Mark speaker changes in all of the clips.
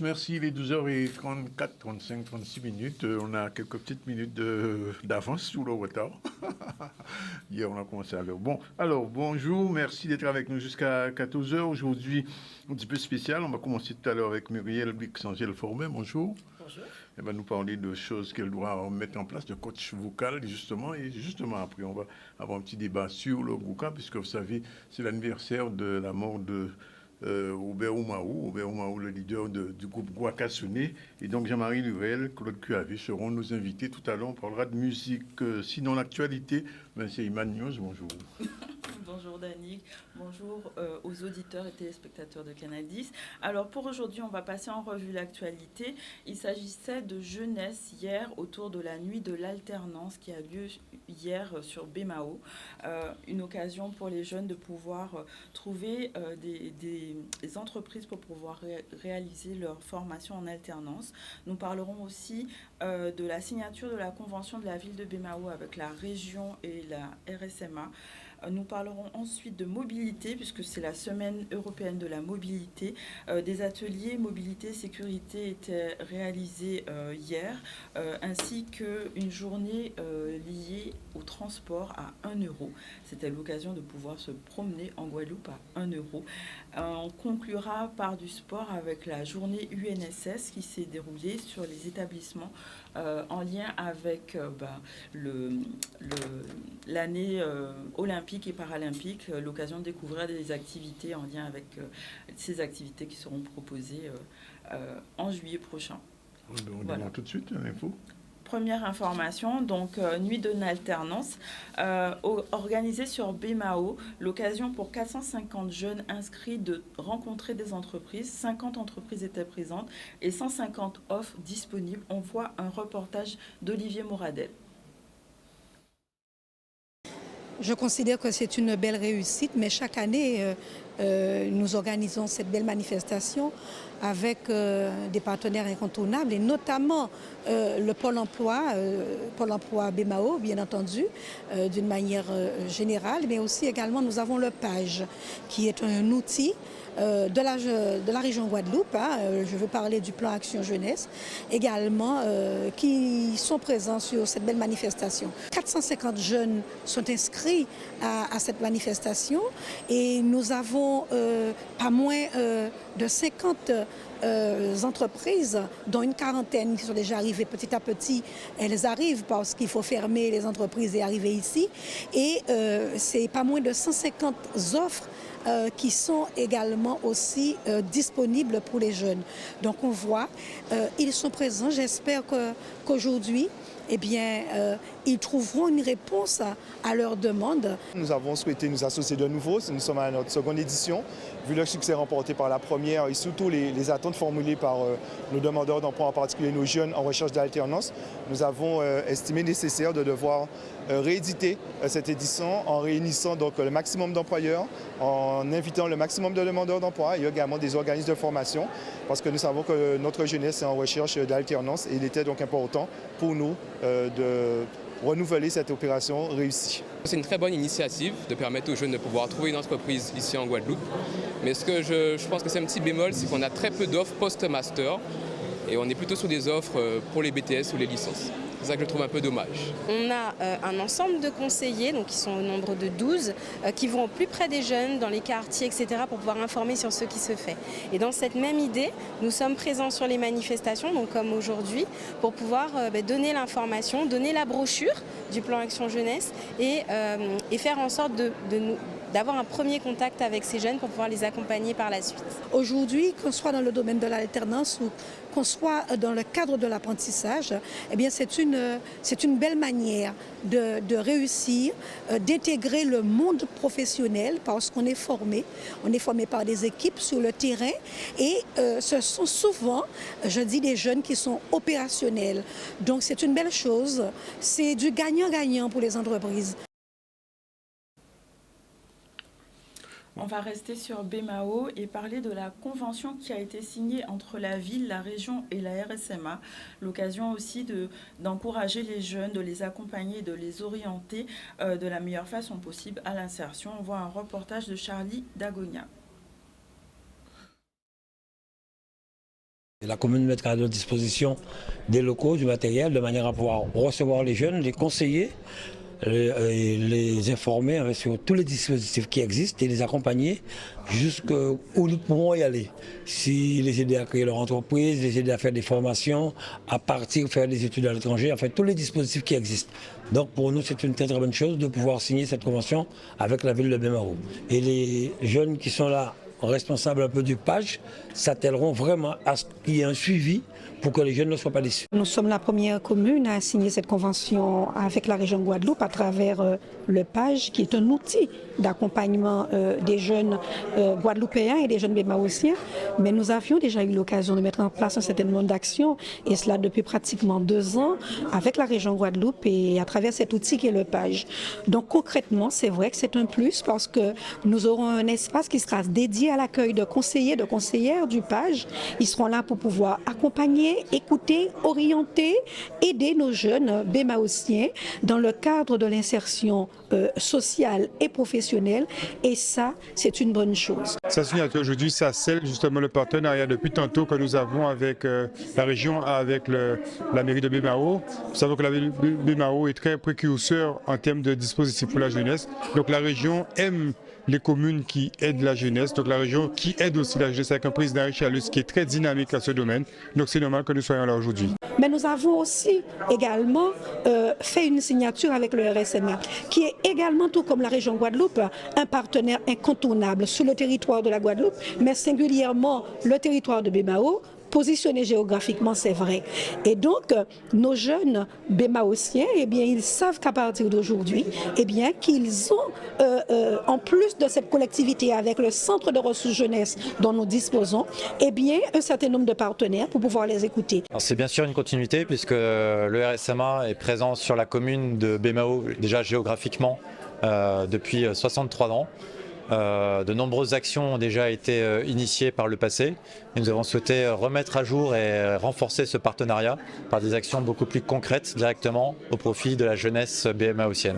Speaker 1: Merci, il est 12h34, 35, 36 minutes. On a quelques petites minutes d'avance sur le retard. Hier, on a commencé à l'heure. Bon, alors, bonjour, merci d'être avec nous jusqu'à 14h. Aujourd'hui, un petit peu spécial. On va commencer tout à l'heure avec Muriel Blix-Angèle Formet. Bonjour.
Speaker 2: Bonjour.
Speaker 1: Elle va nous parler de choses qu'elle doit mettre en place, de coach vocal, justement. Et justement, après, on va avoir un petit débat sur le Gouka, puisque vous savez, c'est l'anniversaire de la mort de Robert Oumaou, le leader du groupe Guacassoné. Et donc Jean-Marie Lurel, Claude Cuavé seront nos invités. Tout à l'heure, on parlera de musique. Sinon, l'actualité, ben, c'est Iman News. Bonjour.
Speaker 2: Bonjour Dani, bonjour aux auditeurs et téléspectateurs de Canal 10. Alors pour aujourd'hui, on va passer en revue l'actualité. Il s'agissait de jeunesse hier autour de la nuit de l'alternance qui a lieu hier sur Bémao. Une occasion pour les jeunes de pouvoir trouver des entreprises pour pouvoir réaliser leur formation en alternance. Nous parlerons aussi de la signature de la convention de la ville de Bémao avec la région et la RSMA. Nous parlerons ensuite de mobilité, puisque c'est la semaine européenne de la mobilité. Des ateliers mobilité sécurité étaient réalisés hier, ainsi qu'une journée liée au transport à 1 euro. C'était l'occasion de pouvoir se promener en Guadeloupe à 1 euro. On conclura par du sport avec la journée UNSS qui s'est déroulée sur les établissements en lien avec l'année olympique et paralympique, l'occasion de découvrir des activités en lien avec ces activités qui seront proposées en juillet prochain.
Speaker 1: On démarre tout de suite l'info.
Speaker 2: Première information, donc nuit de alternance organisée sur Bémao, l'occasion pour 450 jeunes inscrits de rencontrer des entreprises. 50 entreprises étaient présentes et 150 offres disponibles. On voit un reportage d'Olivier Moradel.
Speaker 3: Je considère que c'est une belle réussite, mais chaque année, nous organisons cette belle manifestation avec des partenaires incontournables et notamment le Pôle emploi Bémao, bien entendu, d'une manière générale, mais aussi également nous avons le PAGE, qui est un outil de la région Guadeloupe, je veux parler du plan Action Jeunesse, également qui sont présents sur cette belle manifestation. 450 jeunes sont inscrits à cette manifestation et nous avons pas moins de 50 entreprises, dont une quarantaine qui sont déjà arrivées petit à petit. Elles arrivent parce qu'il faut fermer les entreprises et arriver ici. Et c'est pas moins de 150 offres qui sont également aussi disponibles pour les jeunes. Donc on voit, ils sont présents. J'espère qu'aujourd'hui, eh bien, ils trouveront une réponse à leurs demandes.
Speaker 4: Nous avons souhaité nous associer de nouveau. Nous sommes à notre seconde édition. Vu le succès remporté par la première et surtout les attentes formulées par nos demandeurs d'emploi, en particulier nos jeunes en recherche d'alternance, nous avons estimé nécessaire de devoir rééditer cette édition en réunissant donc le maximum d'employeurs, en invitant le maximum de demandeurs d'emploi et également des organismes de formation, parce que nous savons que notre jeunesse est en recherche d'alternance et il était donc important pour nous de renouveler cette opération réussie.
Speaker 5: C'est une très bonne initiative de permettre aux jeunes de pouvoir trouver une entreprise ici en Guadeloupe. Mais ce que je pense que c'est un petit bémol, c'est qu'on a très peu d'offres post-master et on est plutôt sur des offres pour les BTS ou les licences. C'est ça que je trouve un peu dommage.
Speaker 6: On a un ensemble de conseillers, donc qui sont au nombre de 12, qui vont au plus près des jeunes, dans les quartiers, etc., pour pouvoir informer sur ce qui se fait. Et dans cette même idée, nous sommes présents sur les manifestations, donc comme aujourd'hui, pour pouvoir donner l'information, donner la brochure du plan Action Jeunesse et faire en sorte d'avoir un premier contact avec ces jeunes pour pouvoir les accompagner par la suite.
Speaker 3: Aujourd'hui, qu'on soit dans le domaine de l'alternance ou qu'on soit dans le cadre de l'apprentissage, eh bien c'est une belle manière de réussir, d'intégrer le monde professionnel parce qu'on est formé. On est formé par des équipes sur le terrain et ce sont souvent, je dis, des jeunes qui sont opérationnels. Donc c'est une belle chose, c'est du gagnant-gagnant pour les entreprises.
Speaker 2: On va rester sur Bémao et parler de la convention qui a été signée entre la ville, la région et la RSMA. L'occasion aussi d'encourager les jeunes, de les accompagner, de les orienter de la meilleure façon possible à l'insertion. On voit un reportage de Charlie Dagonia.
Speaker 7: La commune mettra à notre disposition des locaux, du matériel, de manière à pouvoir recevoir les jeunes, les conseiller, les informer sur tous les dispositifs qui existent et les accompagner jusqu'où nous pourrons y aller. Si les aider à créer leur entreprise, les aider à faire des formations, à partir faire des études à l'étranger, enfin tous les dispositifs qui existent. Donc pour nous, c'est une très très bonne chose de pouvoir signer cette convention avec la ville de Bemao. Et les jeunes qui sont là, responsables un peu du page, s'attelleront vraiment à ce qu'il y ait un suivi pour que les jeunes ne soient pas déçus.
Speaker 3: Nous sommes la première commune à signer cette convention avec la région Guadeloupe à travers le PAGE, qui est un outil d'accompagnement des jeunes guadeloupéens et des jeunes bémaotiens. Mais nous avions déjà eu l'occasion de mettre en place un certain nombre d'actions, et cela depuis pratiquement 2 ans, avec la région Guadeloupe et à travers cet outil qui est le PAGE. Donc concrètement, c'est vrai que c'est un plus parce que nous aurons un espace qui sera dédié à l'accueil de conseillers, de conseillères du PAGE. Ils seront là pour pouvoir accompagner, écouter, orienter, aider nos jeunes bémaotiens dans le cadre de l'insertion sociale et professionnelle. Et ça, c'est une bonne chose.
Speaker 8: Sa signature aujourd'hui, ça scelle justement le partenariat depuis tantôt que nous avons avec la région, avec la mairie de Bemao. Vous savez que la mairie de Bemao est très précurseur en termes de dispositifs pour la jeunesse. Donc la région aime les communes qui aident la jeunesse, donc la région qui aide aussi la jeunesse avec un président Richalus qui est très dynamique à ce domaine. Donc c'est normal que nous soyons là aujourd'hui.
Speaker 3: Mais nous avons aussi également fait une signature avec le RSMA, qui est également, tout comme la région Guadeloupe, un partenaire incontournable sur le territoire de la Guadeloupe, mais singulièrement le territoire de Bemao, positionné géographiquement, c'est vrai. Et donc, nos jeunes bémaotiens, eh bien, ils savent qu'à partir d'aujourd'hui, eh bien, qu'ils ont, en plus de cette collectivité avec le centre de ressources jeunesse dont nous disposons, eh bien, un certain nombre de partenaires pour pouvoir les écouter.
Speaker 9: C'est bien sûr une continuité puisque le RSMA est présent sur la commune de Bemao, déjà géographiquement, depuis 63 ans. De nombreuses actions ont déjà été initiées par le passé et nous avons souhaité remettre à jour et renforcer ce partenariat par des actions beaucoup plus concrètes directement au profit de la jeunesse BMAotienne.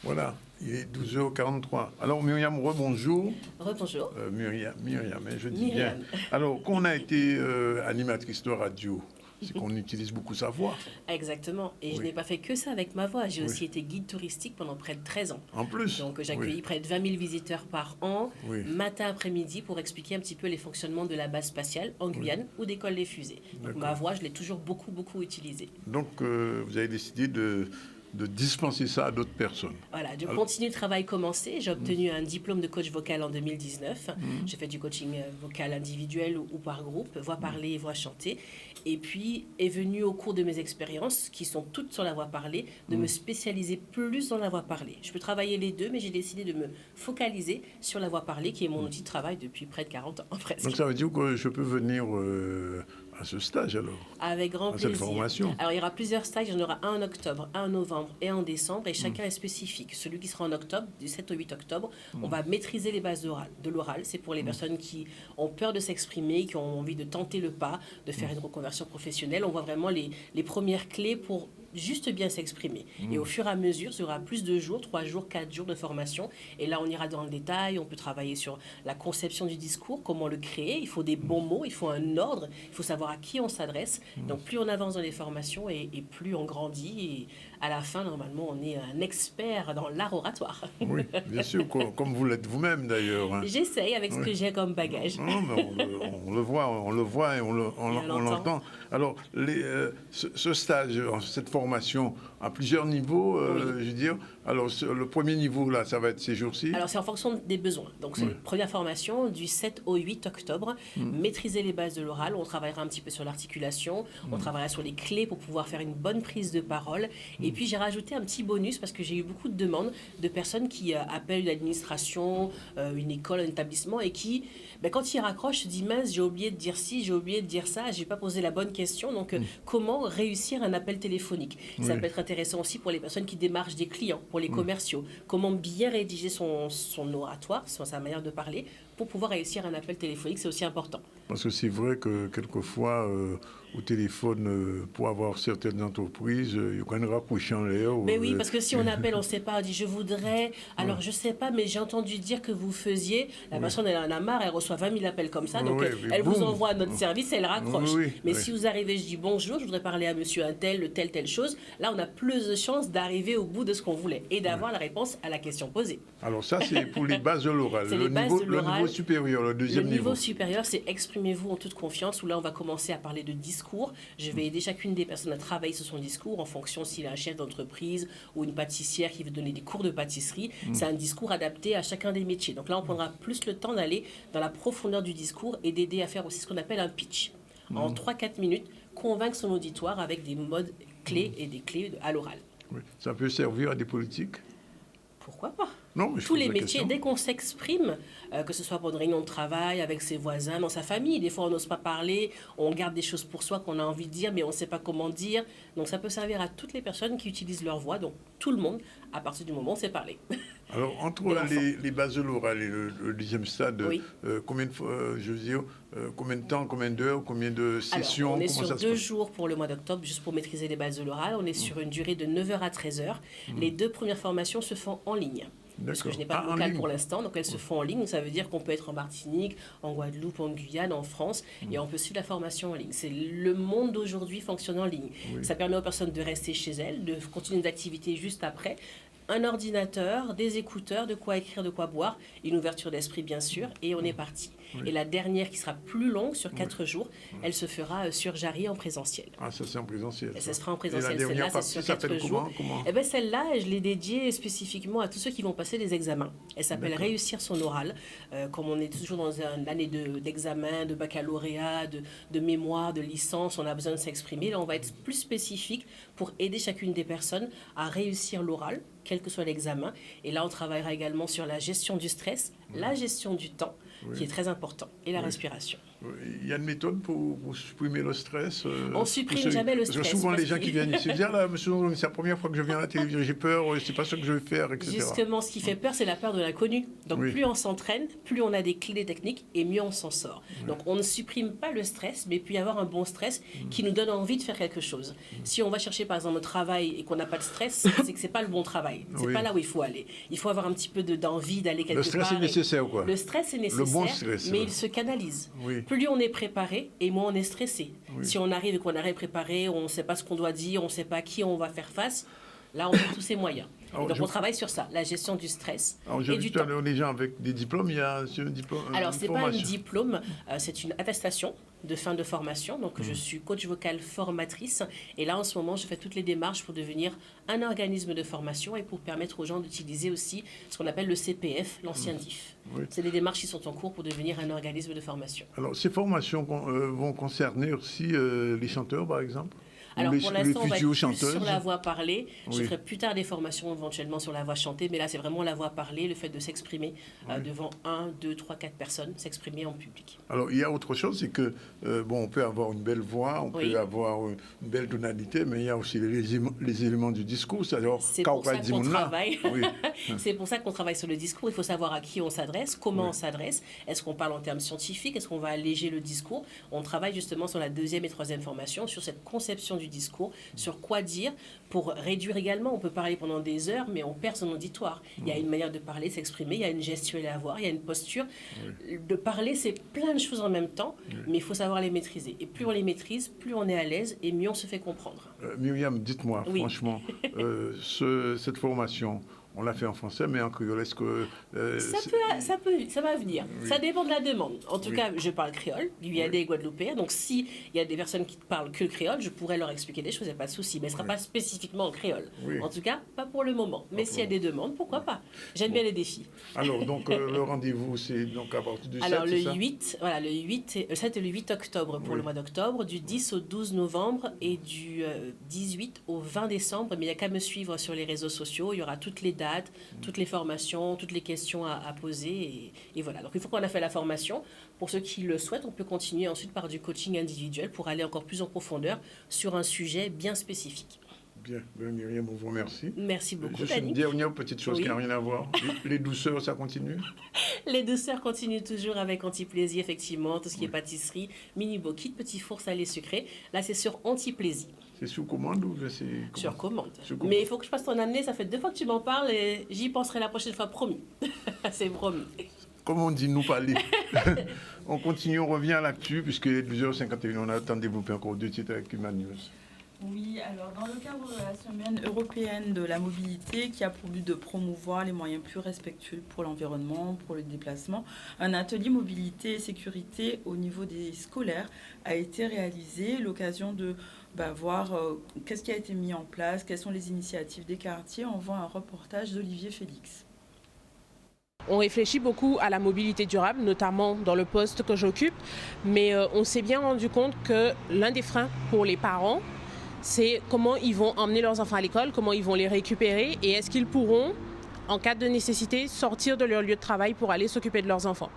Speaker 1: Voilà, il est 12h43. Alors Myriam, rebonjour.
Speaker 10: Rebonjour.
Speaker 1: Myriam, mais je dis bien. Alors, qu'on a été animatrice de radio, c'est qu'on utilise beaucoup sa voix.
Speaker 10: Exactement. Et je n'ai pas fait que ça avec ma voix. J'ai aussi été guide touristique pendant près de 13 ans.
Speaker 1: En plus.
Speaker 10: Donc j'accueillis près de 20 000 visiteurs par an, matin après-midi, pour expliquer un petit peu les fonctionnements de la base spatiale en Guyane ou d'école des fusées. Donc ma voix, je l'ai toujours beaucoup utilisée.
Speaker 1: Donc vous avez décidé de dispenser ça à d'autres personnes.
Speaker 10: Voilà, de continuer le travail commencé. J'ai obtenu un diplôme de coach vocal en 2019. J'ai fait du coaching vocal individuel ou par groupe, voix parlée et voix chantée. Et puis est venu au cours de mes expériences, qui sont toutes sur la voix parlée, de me spécialiser plus dans la voix parlée. Je peux travailler les deux, mais j'ai décidé de me focaliser sur la voix parlée, qui est mon outil de travail depuis près de 40 ans presque.
Speaker 1: Donc ça veut dire que je peux venir à ce stage alors?
Speaker 10: Avec grand plaisir.
Speaker 1: Cette formation.
Speaker 10: Alors il y aura plusieurs stages, il y en aura un en octobre, un en novembre et en décembre, et chacun est spécifique. Celui qui sera en octobre, du 7 au 8 octobre, on va maîtriser les bases de l'oral. C'est pour les personnes qui ont peur de s'exprimer, qui ont envie de tenter le pas, de faire une reconversion professionnelle. On voit vraiment les premières clés pour juste bien s'exprimer. Et au fur et à mesure, il y aura plus de jours, 3 jours, 4 jours de formation. Et là, on ira dans le détail, on peut travailler sur la conception du discours, comment le créer. Il faut des bons mots, il faut un ordre, il faut savoir à qui on s'adresse. Donc plus on avance dans les formations et plus on grandit. Et à la fin, normalement, on est un expert dans l'art oratoire.
Speaker 1: Oui, bien sûr, comme vous l'êtes vous-même d'ailleurs. Hein.
Speaker 10: J'essaye avec ce que j'ai comme bagage.
Speaker 1: Non, mais on le voit et on l'entend. Alors, ce stage, cette formation à plusieurs niveaux, je veux dire. Alors, le premier niveau, là, ça va être ces jours-ci.
Speaker 10: Alors, c'est en fonction des besoins. Donc, c'est la première formation du 7 au 8 octobre. Maîtriser les bases de l'oral. On travaillera un petit peu sur l'articulation. On travaillera sur les clés pour pouvoir faire une bonne prise de parole. Et puis, j'ai rajouté un petit bonus parce que j'ai eu beaucoup de demandes de personnes qui appellent l'administration, une école, un établissement et qui, quand ils raccrochent, se disent mince, j'ai oublié de dire ci, j'ai oublié de dire ça, j'ai pas posé la bonne question. Donc, comment réussir un appel téléphonique? Ça peut être intéressant aussi pour les personnes qui démarchent des clients, pour les commerciaux. Comment bien rédiger son oratoire, sa manière de parler, pour pouvoir réussir un appel téléphonique, c'est aussi important.
Speaker 1: Parce que c'est vrai que quelquefois, au téléphone pour avoir certaines entreprises, il y a quand même un rapproché en l'air.
Speaker 10: Mais oui, parce que si on appelle, on ne sait pas, on dit je voudrais, alors je ne sais pas, mais j'ai entendu dire que vous faisiez, la personne elle en a marre, elle reçoit 20 000 appels comme ça, donc elle vous envoie à notre service, elle raccroche. Mais si vous arrivez, je dis bonjour, je voudrais parler à monsieur un tel, telle chose, là on a plus de chances d'arriver au bout de ce qu'on voulait et d'avoir la réponse à la question posée.
Speaker 1: Alors ça c'est pour les bases de l'oral.
Speaker 10: Le
Speaker 1: niveau supérieur, le deuxième niveau.
Speaker 10: Le niveau supérieur, c'est exprimez-vous en toute confiance, où là on va commencer à parler de discours. Je vais aider chacune des personnes à travailler sur son discours en fonction s'il a un chef d'entreprise ou une pâtissière qui veut donner des cours de pâtisserie. C'est un discours adapté à chacun des métiers. Donc là, on prendra plus le temps d'aller dans la profondeur du discours et d'aider à faire aussi ce qu'on appelle un pitch. En 3-4 minutes, convaincre son auditoire avec des modes clés et des clés à l'oral.
Speaker 1: Oui. Ça peut servir à des politiques?
Speaker 10: Pourquoi pas?
Speaker 1: Non,
Speaker 10: tous les métiers, dès qu'on s'exprime, que ce soit pour une réunion de travail, avec ses voisins, dans sa famille, des fois on n'ose pas parler, on garde des choses pour soi qu'on a envie de dire, mais on ne sait pas comment dire. Donc ça peut servir à toutes les personnes qui utilisent leur voix, donc tout le monde, à partir du moment où on sait parler.
Speaker 1: Alors, entre les bases de l'oral et le deuxième stade, combien de temps, combien d'heures, combien de sessions?
Speaker 10: Alors, on est sur 2 jours pour le mois d'octobre, juste pour maîtriser les bases de l'oral. On est sur une durée de 9h à 13h. Les 2 premières formations se font en ligne. Parce que je n'ai pas de local pour l'instant, donc elles se font en ligne. Ça veut dire qu'on peut être en Martinique, en Guadeloupe, en Guyane, en France, et on peut suivre la formation en ligne. C'est le monde d'aujourd'hui fonctionne en ligne. Ça permet aux personnes de rester chez elles, de continuer des activités juste après. Un ordinateur, des écouteurs, de quoi écrire, de quoi boire, une ouverture d'esprit bien sûr, et on est parti. Et la dernière qui sera plus longue, sur 4 jours, elle se fera sur Jarry en présentiel.
Speaker 1: Ah, ça c'est en présentiel.
Speaker 10: Ça se fera en présentiel.
Speaker 1: Et la dernière
Speaker 10: celle-là, c'est sur 4 jours. Eh ben, celle-là, je l'ai dédiée spécifiquement à tous ceux qui vont passer des examens. Elle s'appelle Réussir son oral. Comme on est toujours dans une année d'examen, de baccalauréat, de mémoire, de licence, on a besoin de s'exprimer. Là, on va être plus spécifique pour aider chacune des personnes à réussir l'oral, quel que soit l'examen. Et là, on travaillera également sur la gestion du stress, la gestion du temps, qui est très important, et la respiration.
Speaker 1: Il y a une méthode pour supprimer le stress.
Speaker 10: On ne supprime jamais le stress.
Speaker 1: Parce que souvent, les gens qui viennent ici disent là, monsieur, c'est la première fois que je viens à la télévision, j'ai peur, c'est pas ce que je vais faire, etc.
Speaker 10: Justement, ce qui fait peur, c'est la peur de l'inconnu. Donc, plus on s'entraîne, plus on a des clés techniques et mieux on s'en sort. Donc, on ne supprime pas le stress, mais puis avoir un bon stress qui nous donne envie de faire quelque chose. Si on va chercher, par exemple, un travail et qu'on n'a pas de stress, c'est que c'est pas le bon travail. C'est pas là où il faut aller. Il faut avoir un petit peu d'envie d'aller quelque part.
Speaker 1: Le stress est nécessaire, quoi.
Speaker 10: Le stress est nécessaire,
Speaker 1: le bon stress,
Speaker 10: mais il se canalise. Plus on est préparé, et moins on est stressé. Si on arrive et qu'on n'a rien préparé, on ne sait pas ce qu'on doit dire, on ne sait pas à qui on va faire face, là on a tous ces moyens. Donc on travaille sur ça, la gestion du stress et du temps.
Speaker 1: Les gens avec des diplômes, il y a un diplôme.
Speaker 10: Alors ce n'est pas un diplôme, c'est une attestation de fin de formation. Donc je suis coach vocal formatrice et là en ce moment je fais toutes les démarches pour devenir un organisme de formation et pour permettre aux gens d'utiliser aussi ce qu'on appelle le CPF, l'ancien DIF. C'est des démarches qui sont en cours pour devenir un organisme de formation.
Speaker 1: Alors ces formations vont concerner aussi les chanteurs par exemple?
Speaker 10: Alors pour l'instant, on va être plus sur la voix parlée. Je ferai plus tard des formations éventuellement sur la voix chantée, mais là, c'est vraiment la voix parlée, le fait de s'exprimer devant 1, 2, 3, 4 personnes, s'exprimer en public.
Speaker 1: Alors, il y a autre chose, c'est que, on peut avoir une belle voix, on peut avoir une belle tonalité, mais il y a aussi les éléments du discours.
Speaker 10: C'est pour ça qu'on travaille. C'est pour ça qu'on travaille sur le discours. Il faut savoir à qui on s'adresse, comment on s'adresse. Est-ce qu'on parle en termes scientifiques? Est-ce qu'on va alléger le discours? On travaille justement sur la 2e et 3e formation, sur cette conception du discours, sur quoi dire, pour réduire également. On peut parler pendant des heures, mais on perd son auditoire. Il y a une manière de parler, de s'exprimer, il y a une gestuelle à avoir, il y a une posture. De parler, c'est plein de choses en même temps, mais il faut savoir les maîtriser. Et plus on les maîtrise, plus on est à l'aise et mieux on se fait comprendre.
Speaker 1: Myriam, dites-moi, franchement, cette formation, on l'a fait en français, mais en créole, est-ce que...
Speaker 10: ça va venir. Ça dépend de la demande. En tout cas, je parle créole, guyanais et guadeloupéen. Donc, s'il y a des personnes qui parlent que le créole, je pourrais leur expliquer des choses, il n'y a pas de souci. Mais ce ne sera pas spécifiquement en créole. En tout cas, pas pour le moment. Mais s'il y a des demandes, pourquoi pas? J'aime bien les défis.
Speaker 1: Alors, donc, le rendez-vous, c'est donc à partir du 7,
Speaker 10: alors, le 7 et le 8 octobre pour le mois d'octobre, du 10 au 12 novembre et du 18 au 20 décembre. Mais il n'y a qu'à me suivre sur les réseaux sociaux. Il y aura toutes les dates, toutes les formations, toutes les questions à poser et voilà. Donc une fois qu'on a fait la formation, pour ceux qui le souhaitent, on peut continuer ensuite par du coaching individuel pour aller encore plus en profondeur sur un sujet bien spécifique.
Speaker 1: Bien, Myriam, on vous remercie.
Speaker 10: Merci beaucoup,
Speaker 1: Juste
Speaker 10: Dani.
Speaker 1: une dernière petite chose
Speaker 10: Oui.
Speaker 1: qui n'a rien à voir. Les douceurs, ça continue?
Speaker 10: Les douceurs continuent toujours avec Antiplaisir, effectivement, tout ce qui est pâtisserie, mini kit, petit four salé sucré. Là, c'est sur Antiplaisir.
Speaker 1: C'est sous commande ou c'est...
Speaker 10: Sur commande.
Speaker 1: Sur commande.
Speaker 10: Mais il faut que je passe ton amener, ça fait 2 fois que tu m'en parles et j'y penserai la prochaine fois, promis. C'est promis.
Speaker 1: Comme on dit, nous parler. On continue, on revient à l'actu, puisque 12h51, on a le temps de développer encore 2 titres avec Human News.
Speaker 2: Oui, alors dans le cadre de la semaine européenne de la mobilité qui a pour but de promouvoir les moyens plus respectueux pour l'environnement, pour le déplacement, un atelier mobilité et sécurité au niveau des scolaires a été réalisé. L'occasion de voir qu'est-ce qui a été mis en place, quelles sont les initiatives des quartiers. On voit un reportage d'Olivier Félix.
Speaker 11: On réfléchit beaucoup à la mobilité durable, notamment dans le poste que j'occupe, mais on s'est bien rendu compte que l'un des freins pour les parents, c'est comment ils vont emmener leurs enfants à l'école, comment ils vont les récupérer et est-ce qu'ils pourront, en cas de nécessité, sortir de leur lieu de travail pour aller s'occuper de leurs enfants.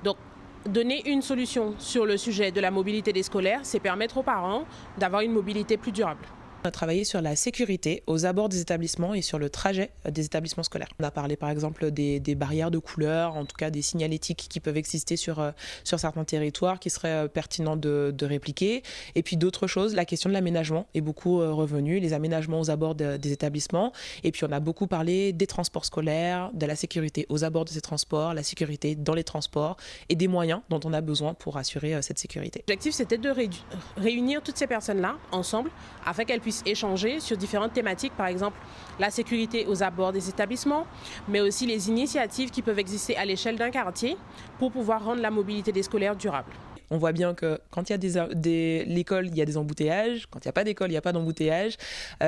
Speaker 11: Donc, donner une solution sur le sujet de la mobilité des scolaires, c'est permettre aux parents d'avoir une mobilité plus durable.
Speaker 12: On a travaillé sur la sécurité aux abords des établissements et sur le trajet des établissements scolaires. On a parlé par exemple des barrières de couleur, en tout cas des signalétiques qui peuvent exister sur certains territoires qui seraient pertinents de répliquer. Et puis d'autres choses, la question de l'aménagement est beaucoup revenue, les aménagements aux abords des établissements. Et puis on a beaucoup parlé des transports scolaires, de la sécurité aux abords de ces transports, la sécurité dans les transports et des moyens dont on a besoin pour assurer cette sécurité.
Speaker 11: L'objectif, c'était de réunir toutes ces personnes-là ensemble afin qu'elles puissent échanger sur différentes thématiques, par exemple la sécurité aux abords des établissements, mais aussi les initiatives qui peuvent exister à l'échelle d'un quartier pour pouvoir rendre la mobilité des scolaires durable.
Speaker 12: On voit bien que quand il y a l'école, il y a des embouteillages. Quand il n'y a pas d'école, il n'y a pas d'embouteillage.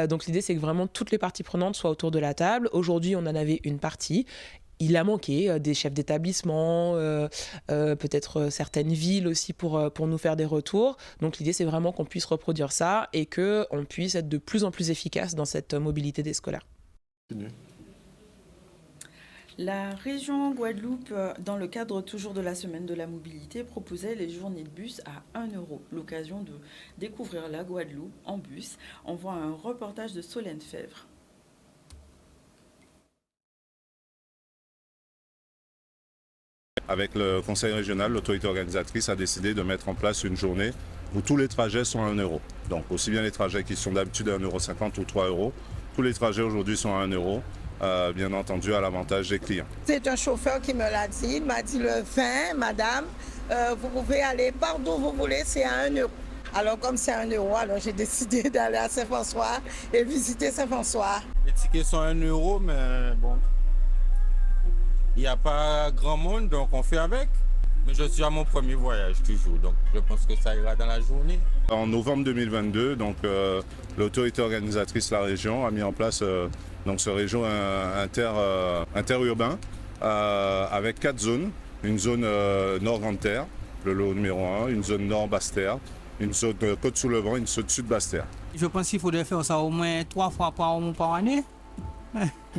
Speaker 12: Donc l'idée, c'est que vraiment toutes les parties prenantes soient autour de la table. Aujourd'hui, on en avait une partie. Il a manqué des chefs d'établissement, peut-être certaines villes aussi pour nous faire des retours. Donc l'idée, c'est vraiment qu'on puisse reproduire ça et qu'on puisse être de plus en plus efficace dans cette mobilité des scolaires.
Speaker 2: La région Guadeloupe, dans le cadre toujours de la semaine de la mobilité, proposait les journées de bus à 1 €. L'occasion de découvrir la Guadeloupe en bus. On voit un reportage de Solène Fèvre.
Speaker 13: Avec le conseil régional, l'autorité organisatrice a décidé de mettre en place une journée où tous les trajets sont à 1 €. Donc aussi bien les trajets qui sont d'habitude à 1,50 € ou 3 €, tous les trajets aujourd'hui sont à 1 €, bien entendu à l'avantage des clients.
Speaker 14: C'est un chauffeur qui me l'a dit, il m'a dit le 20, madame, vous pouvez aller partout où vous voulez, c'est à 1 €. Alors comme c'est à 1 €, alors j'ai décidé d'aller à Saint-François et visiter Saint-François.
Speaker 15: Les tickets sont à 1 €, mais bon. Il n'y a pas grand monde, donc on fait avec. Mais je suis à mon premier voyage toujours, donc je pense que ça ira dans la journée.
Speaker 13: En novembre 2022, donc, l'autorité organisatrice de la région a mis en place donc, ce réseau interurbain avec 4 zones. Une zone nord Grande Terre, le lot numéro 1, une zone nord Basse-Terre, une zone Côte-sous-le-Vent, une zone sud Basse-Terre.
Speaker 16: Je pense qu'il faudrait faire ça au moins 3 fois par année.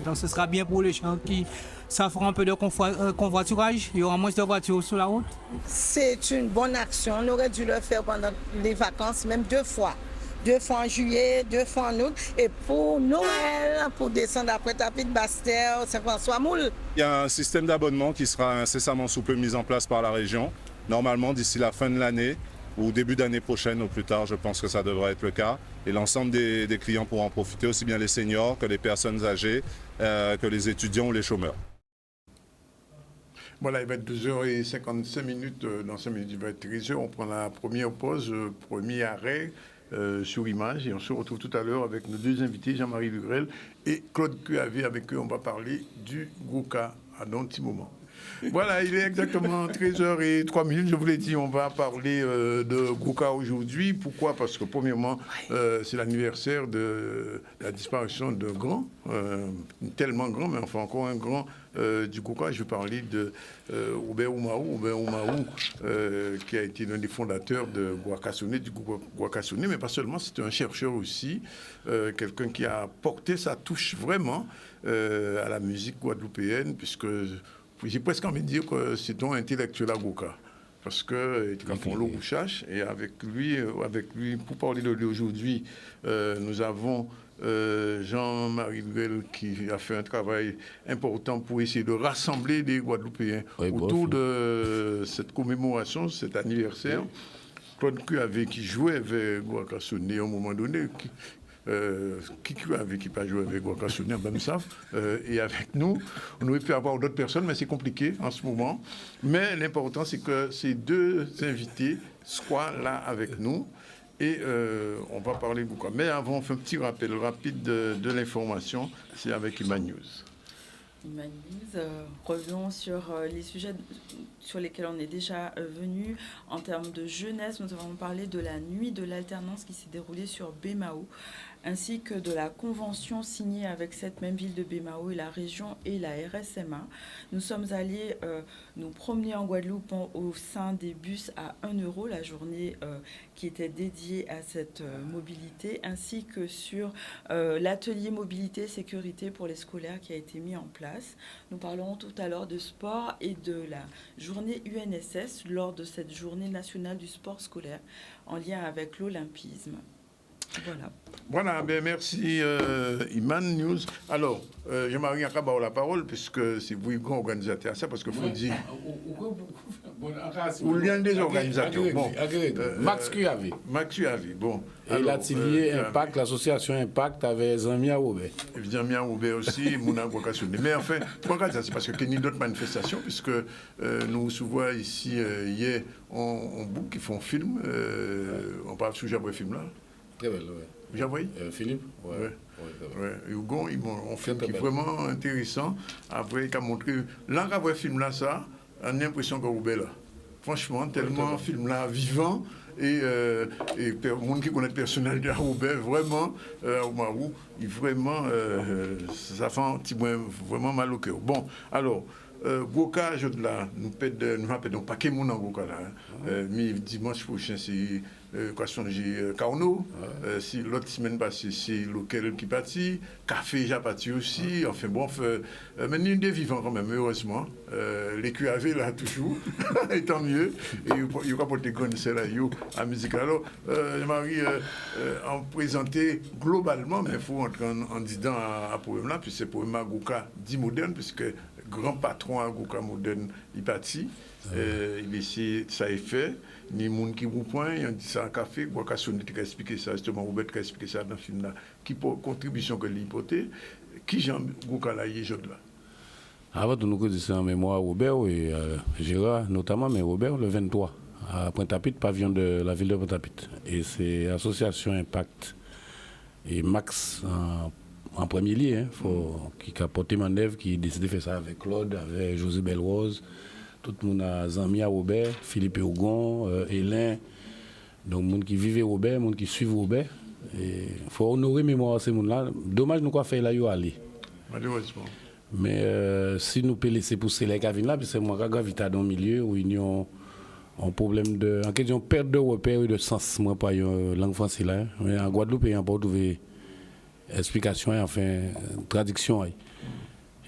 Speaker 16: Donc ce sera bien pour les gens qui... Ça fera un peu de convoiturage, il y aura moins de voitures sur la route.
Speaker 14: C'est une bonne action, on aurait dû le faire pendant les vacances, même 2 fois. 2 fois en juillet, 2 fois en août. Et pour Noël, pour descendre après Tapis de Basse-Terre, Saint-François-Moule.
Speaker 13: Il y a un système d'abonnement qui sera incessamment sous peu mis en place par la région. Normalement, d'ici la fin de l'année ou début d'année prochaine au plus tard, je pense que ça devrait être le cas. Et l'ensemble des clients pourront en profiter, aussi bien les seniors que les personnes âgées, que les étudiants ou les chômeurs.
Speaker 1: Voilà, il va être 2h55. Dans 5 minutes, il va être 13h. On prend la première pause, premier arrêt sur image. Et on se retrouve tout à l'heure avec nos 2 invités, Jean-Marie Lugrel et Claude Cuavé. Avec eux, on va parler du Gouka à un petit moment. Voilà, il est exactement 13h03. Je vous l'ai dit, on va parler de Gouka aujourd'hui. Pourquoi? Parce que premièrement, c'est l'anniversaire de la disparition d'un grand, tellement grand, mais enfin encore un grand du Gouka. Je vais parler de Hubert Oumarou, qui a été l'un des fondateurs de Guakassone, du groupe Guakassone, mais pas seulement, c'est un chercheur aussi, quelqu'un qui a porté sa touche vraiment à la musique guadeloupéenne, puisque j'ai presque envie de dire que c'est un intellectuel à Gouka. parce que ils font le couchage. Et avec lui, pour parler de lui aujourd'hui, nous avons Jean-Marie Grel qui a fait un travail important pour essayer de rassembler des Guadeloupéens autour de cette commémoration, cet anniversaire. Claude Cuavé qui jouait avec Guacassoné à un moment donné, qui Cuavé qui pas joué avec Guacassoné, même ça, et avec nous, on aurait pu avoir d'autres personnes, mais c'est compliqué en ce moment. Mais l'important, c'est que ces deux invités soient là avec nous. Et on va parler beaucoup. Mais avant, on fait un petit rappel rapide de l'information. C'est avec Iman News.
Speaker 2: Iman News, revenons sur les sujets sur lesquels on est déjà venu. En termes de jeunesse, nous avons parlé de la nuit de l'alternance qui s'est déroulée sur Bémao, ainsi que de la convention signée avec cette même ville de Bémao et la région et la RSMA. Nous sommes allés nous promener en Guadeloupe au sein des bus à 1 €, la journée qui était dédiée à cette mobilité, ainsi que sur l'atelier mobilité sécurité pour les scolaires qui a été mis en place. Nous parlerons tout à l'heure de sport et de la journée UNSS lors de cette journée nationale du sport scolaire en lien avec l'olympisme.
Speaker 1: Voilà, ben merci Iman News. Alors, Jean-Marie Akaba la parole, puisque c'est vous qui organisez ça, parce qu'il faut dire. Ou l'un des organisateurs. Bon,
Speaker 17: Max Cuavé.
Speaker 1: Max Cuavé, bon.
Speaker 17: Et l'atelier Impact, l'association Impact avec Zamia Oubé.
Speaker 1: Zamia Oubé aussi, Mouna Guacassoné. Mais enfin, pourquoi ça? C'est parce qu'il y a d'autres manifestations, puisque nous souvent ici, hier, on boucle, qui font film. On parle sous Jabre film là.
Speaker 17: Très belle, oui.
Speaker 1: Vous avez
Speaker 17: Philippe? Oui.
Speaker 1: Hugo, ils ont fait un film qui est vraiment intéressant. Après, il a montré. Là, quand on voit film là, ça, on a l'impression qu'on est là. Franchement, tellement un film là vivant. Et le monde qui connaît le personnel de Roubaix, vraiment, Oumarou, ça fait un petit point vraiment mal au cœur. Bon, alors. Goka, nous appelons pas que mon en Goka là. Mais dimanche prochain, c'est Carnot. Si l'autre semaine passée, c'est lequel qui partit. Café, j'ai parti aussi. Enfin bon, mais nous des vivants quand même, heureusement. Les QAV là, toujours. Et tant mieux. Et il y a pas de grandes là, à musique. Alors, Marie, en présenter globalement, mais il faut entrer en disant à problème là, puis c'est pour Goka dit moderne, puisque grand patron à Goka Moderne, il parti. Il essaie, ça est fait. Ni monde qui vous point, il dit ça en café. Guacassoné qui a expliqué ça, justement, Robert qui a expliqué ça dans le film là. Qui contribution que l'hypothèse, qui Jean Goka là, il est jeune là.
Speaker 17: Avant de nous dire ça en mémoire, Robert et Gérard, notamment, mais Robert, le 23, à Pointe-à-Pitre, pavillon de la ville de Pointe-à-Pitre. Et c'est l'association Impact et Max en premier lieu, qui a porté manœuvre, qui a décidé de faire ça avec Claude, avec José Belrose, tout le monde a Zamia Robert, Philippe Ougon, Hélène, donc le monde qui vivait Robert, le monde qui suivait Robert. Il faut honorer mémoire de ces gens-là. Dommage nous quoi faire là, yo aller.
Speaker 1: Malheureusement.
Speaker 17: Mais si nous pouvons laisser pousser les cavines là, parce que moi, quand je dans le milieu où il y a un problème de. En question, perte de repère et de sens, moi, pas une langue française là. Mais en Guadeloupe, il n'y a pas trouvé explication, enfin, traduction.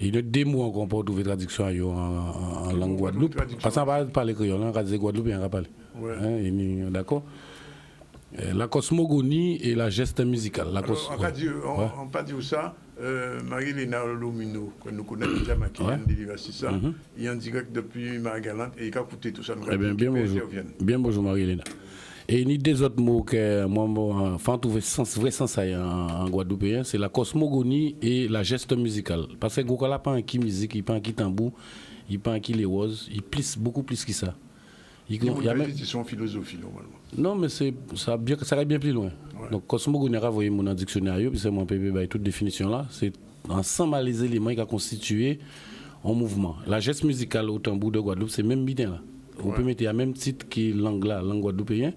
Speaker 17: Il y a des mots qu'on peut trouver traduction en langue Guadeloupe. Parce qu'on va parler créole, on va dire Guadeloupe, on va parler. D'accord? La cosmogonie et la geste musicale.
Speaker 1: On peut dire ça. Marie-Léna Lomino, que nous connaissons déjà, qui vient de dire ça, il est en direct depuis Marie-Galante et il a écouté tout ça.
Speaker 17: Bien bonjour Marie-Léna. Et ni des autres mots que moi, enfin, trouver vrai sens en guadeloupéen, c'est la cosmogonie et la geste musicale. Parce que Goka n'a pas un qui musique, il pas un qui tambour, il pas un qui les roses, il plisse beaucoup plus que ça.
Speaker 1: Il y a même son philosophie normalement.
Speaker 17: Non, mais ça va bien plus loin. Ouais. Donc cosmogonie, vous voyez mon dictionnaire, puis c'est mon PB, toute définition là, c'est ensemble les éléments qui ont constitué un mouvement. La geste musicale au tambour de Guadeloupe, c'est même bien là. Vous pouvez mettre le même titre qui langue là, langue guadeloupéenne.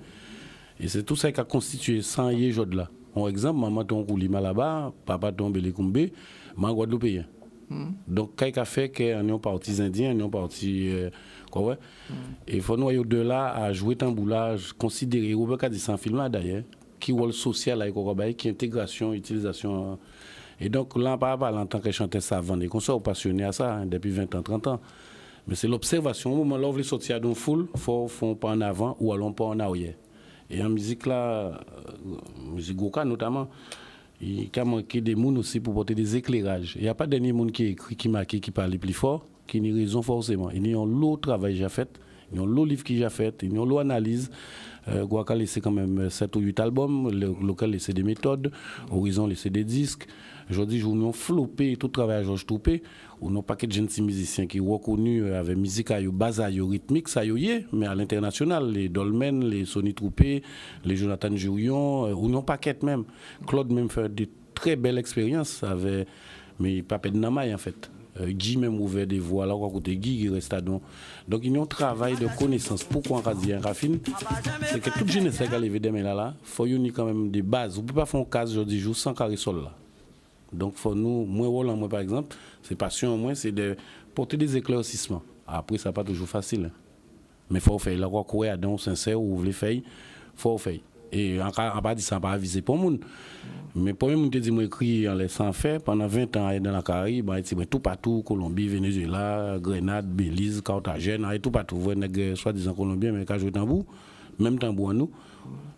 Speaker 17: Et c'est tout ça qui a constitué sans y jode là. Par exemple, maman ton kouli Malaba, papa ton Bélékoumbe, ma guadeloupéen. Donc, quand il a fait qu'on est partis indiens, on est partis. Et il faut nous de là à jouer tamboulage, considérer, Robert a dit ça en film là d'ailleurs, qui est le social avec Kokobaï, qui est intégration, utilisation. Et donc, là, on parle en tant que chanteur savant, et qu'on soit passionné à ça depuis 20 ans, 30 ans. Mais c'est l'observation. Au moment où on veut sortir d'une foule, il faut faire pas en avant ou alors pas en arrière. Et en musique là, musique goka notamment, il y a manqué des monde aussi pour porter des éclairages. Il n'y a pas dernier monde qui écrit, qui marque, qui parle plus fort, qui n'y raison forcément. Il y a un lot de travail déjà fait, il y a un lot de livres qui déjà fait, il y a un lot d'analyse. Goaka laissé quand même 7 ou 8 albums, le local laissé des méthodes, Horizon laissé des disques. Aujourd'hui, nous avons flopé tout le travail à Georges Toupé, où nous avons un paquet de jeunes musiciens qui sont reconnus avec musique à base à rythmique, ça y est, mais à l'international, les Dolmen, les Sonny Troupé, les Jonathan Jurion, où nous avons un paquet même. Claude même fait de très belles expériences, avec, mais pas de Namaï en fait. Guy même ouvert des voies là, à côté Guy qui reste à donc il y a un travail de connaissance. Pourquoi on dit un raffine, c'est que toute jeunesse qui a levé des mains là, il faut y quand même des bases. Vous ne pouvez pas faire un cas aujourd'hui jour sans carré sol là. Donc faut nous, moi par exemple, c'est passion moi, c'est de porter des éclaircissements. Après ça pas toujours facile, mais faut faire là quoi courir dans sincère ou vous voulez faire, faut faire. Et on pas dit ça pas aviser pour monde. Mais pour moi, je dis moi écrit en laissant faire pendant 20 ans dans la Caraïbe, tout partout, Colombie, Venezuela, Grenade, Belize, Carthagène, tout partout. Vous voyez, soi-disant colombiens, mais quand je joue tambour, même tambour à nous,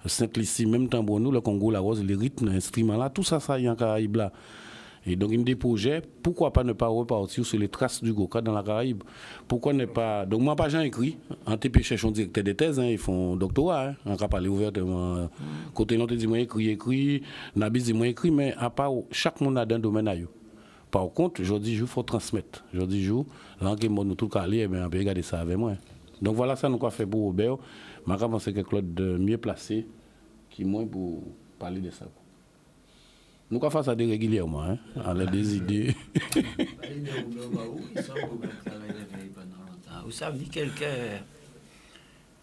Speaker 17: Saint-Lucie, même tambour à nous, le Congo, la Rose, les rythmes, les instruments là, tout ça, ça y a en Caraïbe là. Et donc, il y a des projets, pourquoi pas ne pas repartir sur les traces du Goka dans la Caraïbe? Pourquoi ne pas. Donc, moi, pas j'ai écrit. En TP, cherche un directeur de thèse, ils font doctorat. On va parler ouvertement. Côté l'autre, dit moi écrit. Nabi dit moi écrit, mais à part, chaque monde a un domaine à eux. Par contre, je dis, il faut transmettre. Je dis, l'angle nous tout calé, on peut regarder ça avec moi. Donc, voilà ça, nous avons fait pour Robert. Je pense que Claude mieux placé qui moi pour parler de ça. Nous avons fait ça régulièrement, hein, avec des idées.
Speaker 18: Vous savez,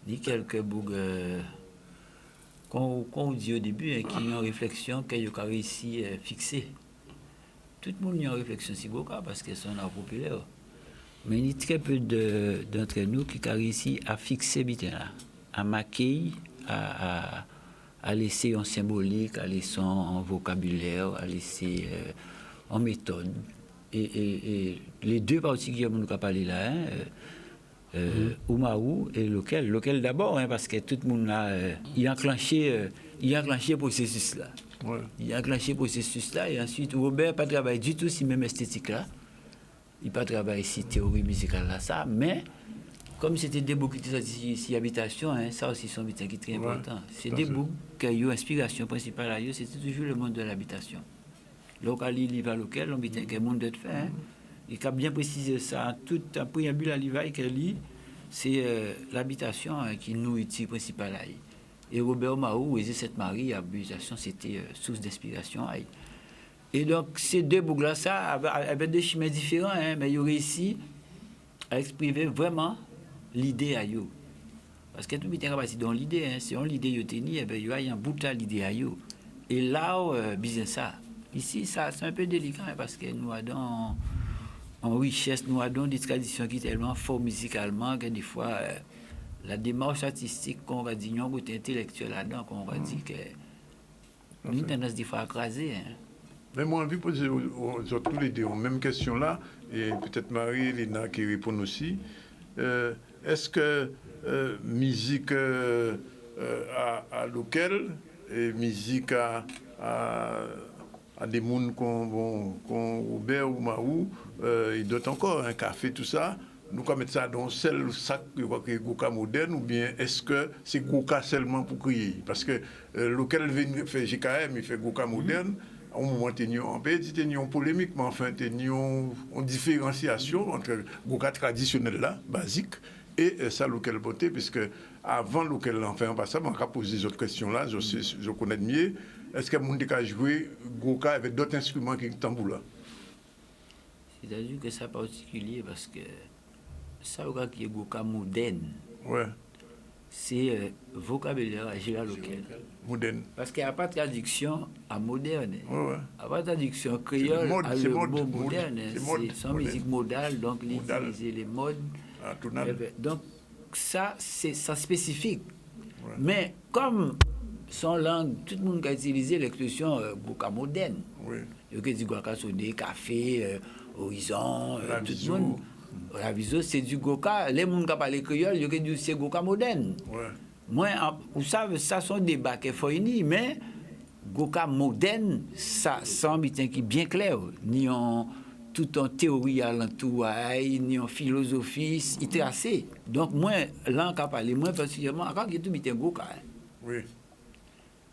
Speaker 18: ni quelques bougs qu'on dit au début, hein, qui ont une réflexion qu'ils ont réussi à fixer. Tout le monde a une réflexion sur Goka parce qu'ils sont populaires. Mais il y a très peu d'entre nous qui ont réussi à fixer là, à maquiller, à laisser en symbolique, à laisser en vocabulaire, à laisser en méthode. Et les deux parties qui nous ont parlé là, Oumaou et Local. Local d'abord, hein, parce que tout le monde il a enclenché le processus là. Ouais. Il a enclenché le processus là et ensuite Robert n'a pas travaillé du tout sur même esthétique là. Il n'a pas travaillé sur théorie musicale là, ça, mais comme c'était des boucs qui étaient sur l'habitation, hein, ça aussi sont qui est très important. C'est des boucs qui ont inspiration principale à eux, c'était toujours le monde de l'habitation. Local, il va local, on dit que le monde de fait. Hein. Il a bien précisé ça, tout un préambule à l'IVA qu'il lit, c'est l'habitation qui nous est principale. Et Robert Mahou, et cette Marie, l'habitation, c'était source d'inspiration. Et donc, ces deux boucles-là, ça, avec des chemins différents, hein, mais ils ont réussi à exprimer vraiment l'idée à eux. Parce que tout le monde est dans l'idée, hein, si on l'idée est tenue, il y a un bout de l'idée à eux. Et là, bien ça. Ici, ça, c'est un peu délicat, hein, parce que nous avons en richesse, nous avons des traditions qui sont tellement fortes musicalement que des fois, la démarche artistique, qu'on va dire, il y a un côté intellectuel là-dedans, qu'on va dire que nous avons tendance des fois à écraser. Hein.
Speaker 1: Mais moi, envie de poser aux autres tous les deux la même question là, et peut-être Marie, Léna qui répond aussi. Est-ce que musique à local et musique à des mondes qu'on Robert ou Mahou, et d'autres encore, un café, tout ça, nous allons mettre ça dans un seul sac de Goka moderne, ou bien est-ce que c'est Goka seulement pour crier? Parce que local fait GKM, il fait Goka moderne. Au moment on peut dire une polémique, mais enfin une différenciation entre Goka traditionnel là, basique, et ça local beauté, puisque avant local enfin pas ça, on va poser des autres questions là, je connais mieux. Est-ce que monde a joué Goka avec d'autres instruments que le tambour là?
Speaker 18: C'est-à-dire que c'est particulier parce que ça qui est Goka moderne.
Speaker 1: Ouais.
Speaker 18: C'est vocabulaire à gérer local.
Speaker 1: Moderne.
Speaker 18: Parce qu'il n'y a pas de traduction à moderne.
Speaker 1: Ouais, ouais.
Speaker 18: Il n'y a pas de traduction créole à le mot moderne. C'est son musique modale, donc utiliser les modes. Donc ça, c'est ça spécifique. Ouais. Mais comme son langue, tout le monde a utilisé l'expression Goka moderne.
Speaker 1: Oui.
Speaker 18: Il y a dit Goka sonné, café, horizon, tout le monde. La viso, c'est du goka. Les gens qui parlent créole, ils disent c'est goka moderne.
Speaker 1: Ouais.
Speaker 18: Moi, vous savez, ça sont des débats qui faut unir, mais goka moderne, ça semble être bien clair. Ni en tout en théorie alentour, ni en philosophie, il est assez. Donc moi, là, on parle moins particulièrement, quand il y a tout goka.
Speaker 1: Oui.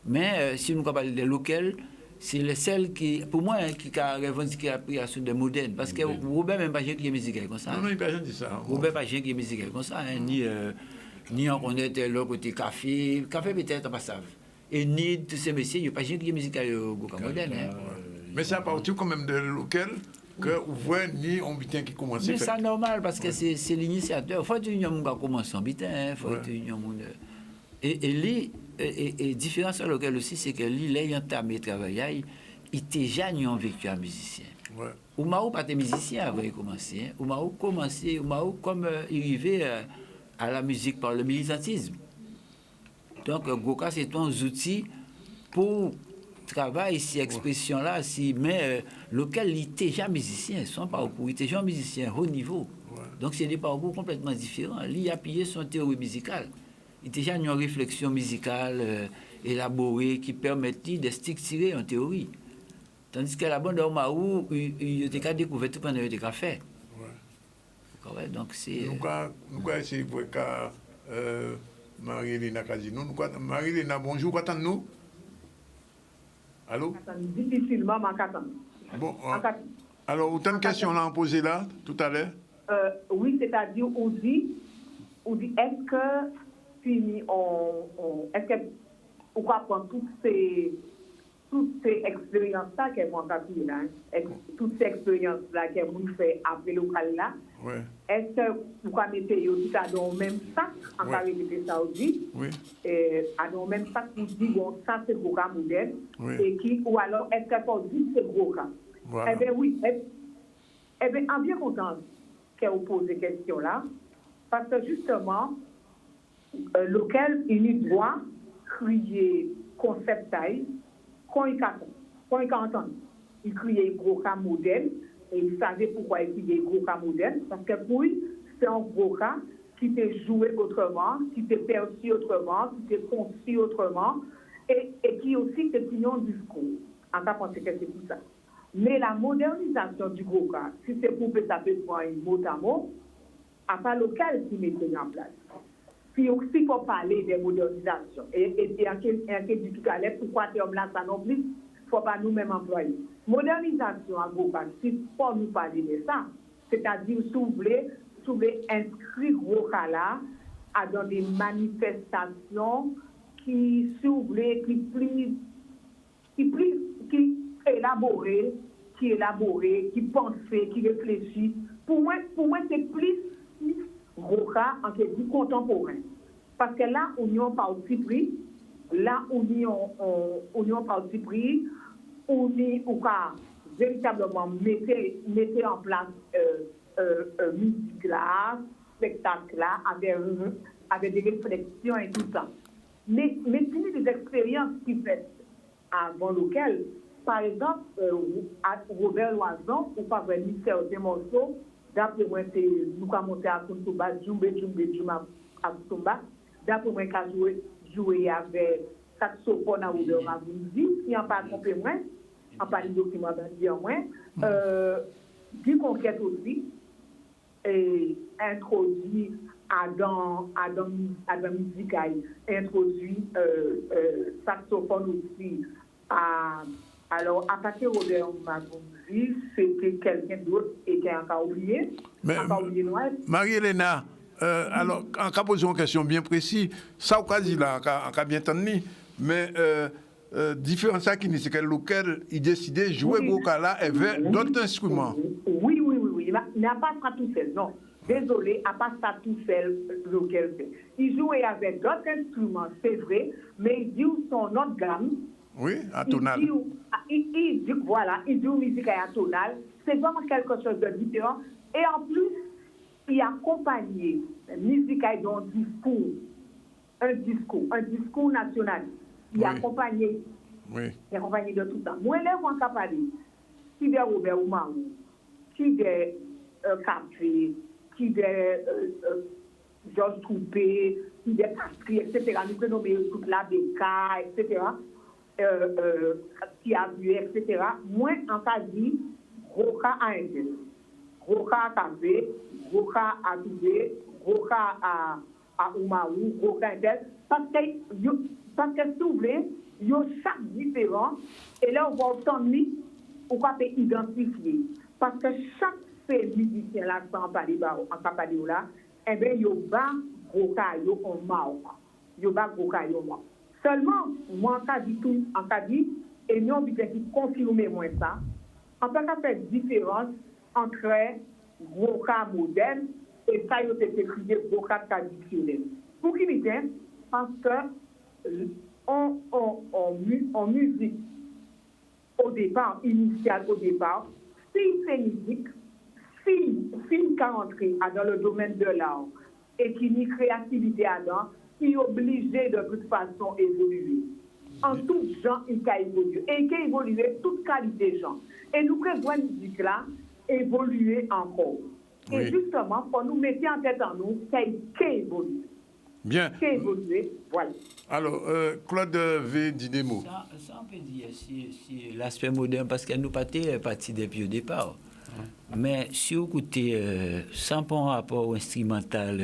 Speaker 18: Mais si nous parlons des locales, c'est celle qui, pour moi, qui a revendiqué l'application de moderne. Parce que Robert même pas qui est musical comme ça.
Speaker 1: Non, il n'a pas dit ça.
Speaker 18: Robert pas qui est musical comme ça. Ni on connaît le côté café peut-être pas ça. Et ni tous ces messieurs, il n'y a pas qui est musical moderne.
Speaker 1: Mais c'est à partir quand même de local que vous voyez ni on bitin qui commence.
Speaker 18: Mais c'est normal parce que c'est l'initiateur. Il faut que l'union commence en bitin. Et différence sur lequel aussi, c'est que lui, il a entamé le travail, il était déjà vécu un musicien.
Speaker 1: Ouais.
Speaker 18: Ou Mao pas de musicien avant de commencer. Ou Mao commencé, ou Mao comme il arrivait à la musique par le militantisme. Donc, Goka, c'est un outil pour travailler ces expressions-là, mais lequel il était déjà musicien, son parcours, il était déjà musicien haut niveau. Ouais. Donc, c'est des parcours complètement différents. Lui, il a appuyé son théorie musicale. Il y a déjà une réflexion musicale élaborée qui permettait de structurer en théorie. Tandis que la bande de Omaou, il y a découvert tout pendant qu'il a fait. Ouais, donc c'est...
Speaker 1: Nous allons essayer de voir Marie-Hélène Casino. Marie-Hélène, bonjour, attendez-nous. Allô?
Speaker 19: Difficilement,
Speaker 1: Bon, alors, autant de questions là posées là, tout à l'heure?
Speaker 19: Oui, c'est-à-dire, on dit est-ce que est-ce que on va prendre toutes ces expériences-là qu'elle m'a appris là, toutes ces expériences-là qu'elle m'a fait après le local là, est-ce que vous pouvez mettre tout ça dans le même sac, en cas de ça aussi, dans le même sac pour dire bon, ça c'est Goka moderne, ou alors est-ce qu'elle peut dire c'est Goka? Eh bien oui, eh bien, en bien content qu'elle vous pose ces questions-là, parce que justement, lequel il doit crier concept quand il entend. Il criait Goka moderne et il savait pourquoi il criait Goka moderne parce que pour lui, c'est un Goka qui était joué autrement, qui était perçu autrement, qui était conçu autrement et qui aussi était un discours. En tant que c'est tout ça. Mais la modernisation du Goka, si c'est pour que ça peut prendre mot à mot, à pas lequel qui mettait en place. Puis aussi, il faut parler des modernisations. Et en dit tout à l'heure, pourquoi ces hommes-là, ça non plus, il ne faut pas nous-mêmes employer. Modernisation à Goka, si pour nous parler de ça, c'est-à-dire, si vous voulez inscrire Goka là dans des manifestations qui, si vous voulez, qui élaborées, qui pensées, qui réfléchissent. Pour moi c'est plus Goka en fait du contemporain. Parce que là, on y a parti pris, on véritablement mettre en place musique là, spectacle là, avec des réflexions et tout ça. Mais c'est des expériences qui fait avant lequel, par exemple, à Robert Loison, ou pas vraiment certains morceaux, d'après moi, c'est nous avons monté à Kuntuba, Djumbe à Kuntuba, d'après moi, joué avec saxophone à Robert Mabouzi, qui en parle compris moins, en parle de document bien moins, du conquête aussi, et introduit Adam Musicaï, introduit saxophone aussi alors, à partir de Robert Mabouzi, c'était quelqu'un d'autre et qui a encore oublié.
Speaker 1: Marie-Hélène, alors, en cas posé une question bien précise, ça ou quasi là, en cas bien entendu, mais différence ça qui n'est que lequel il décidait de jouer Goka là avec d'autres instruments.
Speaker 19: Oui. Il n'a pas ça tout seul, non. Désolé, à part ça tout seul, lequel fait. Il jouait avec d'autres instruments, c'est vrai, mais il joue son autre gamme.
Speaker 1: Oui, atonal.
Speaker 19: Il dit musique atonale. C'est vraiment quelque chose de différent. Et en plus, il accompagne musique d'un discours national. Il accompagne de tout ça. Moi, là, on parle qui de Robert Oumarou, qui de Café, qui des Georges Troupé, qui des Castries, etc. Nous pouvons nommer toute la Béca, etc. Qui a vu, etc. Moi, en cas dit, gros cas à Indien, gros cas à Café, gros cas à Toubé, gros cas à Oumaou, gros cas à Indien. Parce que si vous voulez, il y a chaque différent. Et là, on va obtenir, on va identifier. Parce que chaque fait musicien là, en Capadio là, eh bien, il y a gros cas, il y a un mao. Il y a gros cas, il y a un mao. Seulement, moi, en cas dit, et nous, on vient confirmer moins ça, on peut faire différence entre gros cas modernes et ça, il y a été écrit gros cas traditionnels. Pour qui m'y tient? Parce que en musique, au départ, initial au départ, si c'est musique, si une rentrée dans le domaine de l'art et qui n'y créativité dedans, qui est obligé de toute façon évoluer. En tout genre, il a évolué. Et il a évolué toute qualité de gens. Et nous prévoyons une musique là évoluer encore. Oui. Et justement, pour nous mettre en tête en nous, qu'il évolue.
Speaker 1: Bien.
Speaker 19: Qu'il évolue, voilà.
Speaker 1: Alors, Claude V. dit des mots.
Speaker 18: Ça, on peut dire, si l'aspect moderne, parce qu'elle nous partait partie depuis au départ. Mais si vous écoutez, sans par rapport au instrumental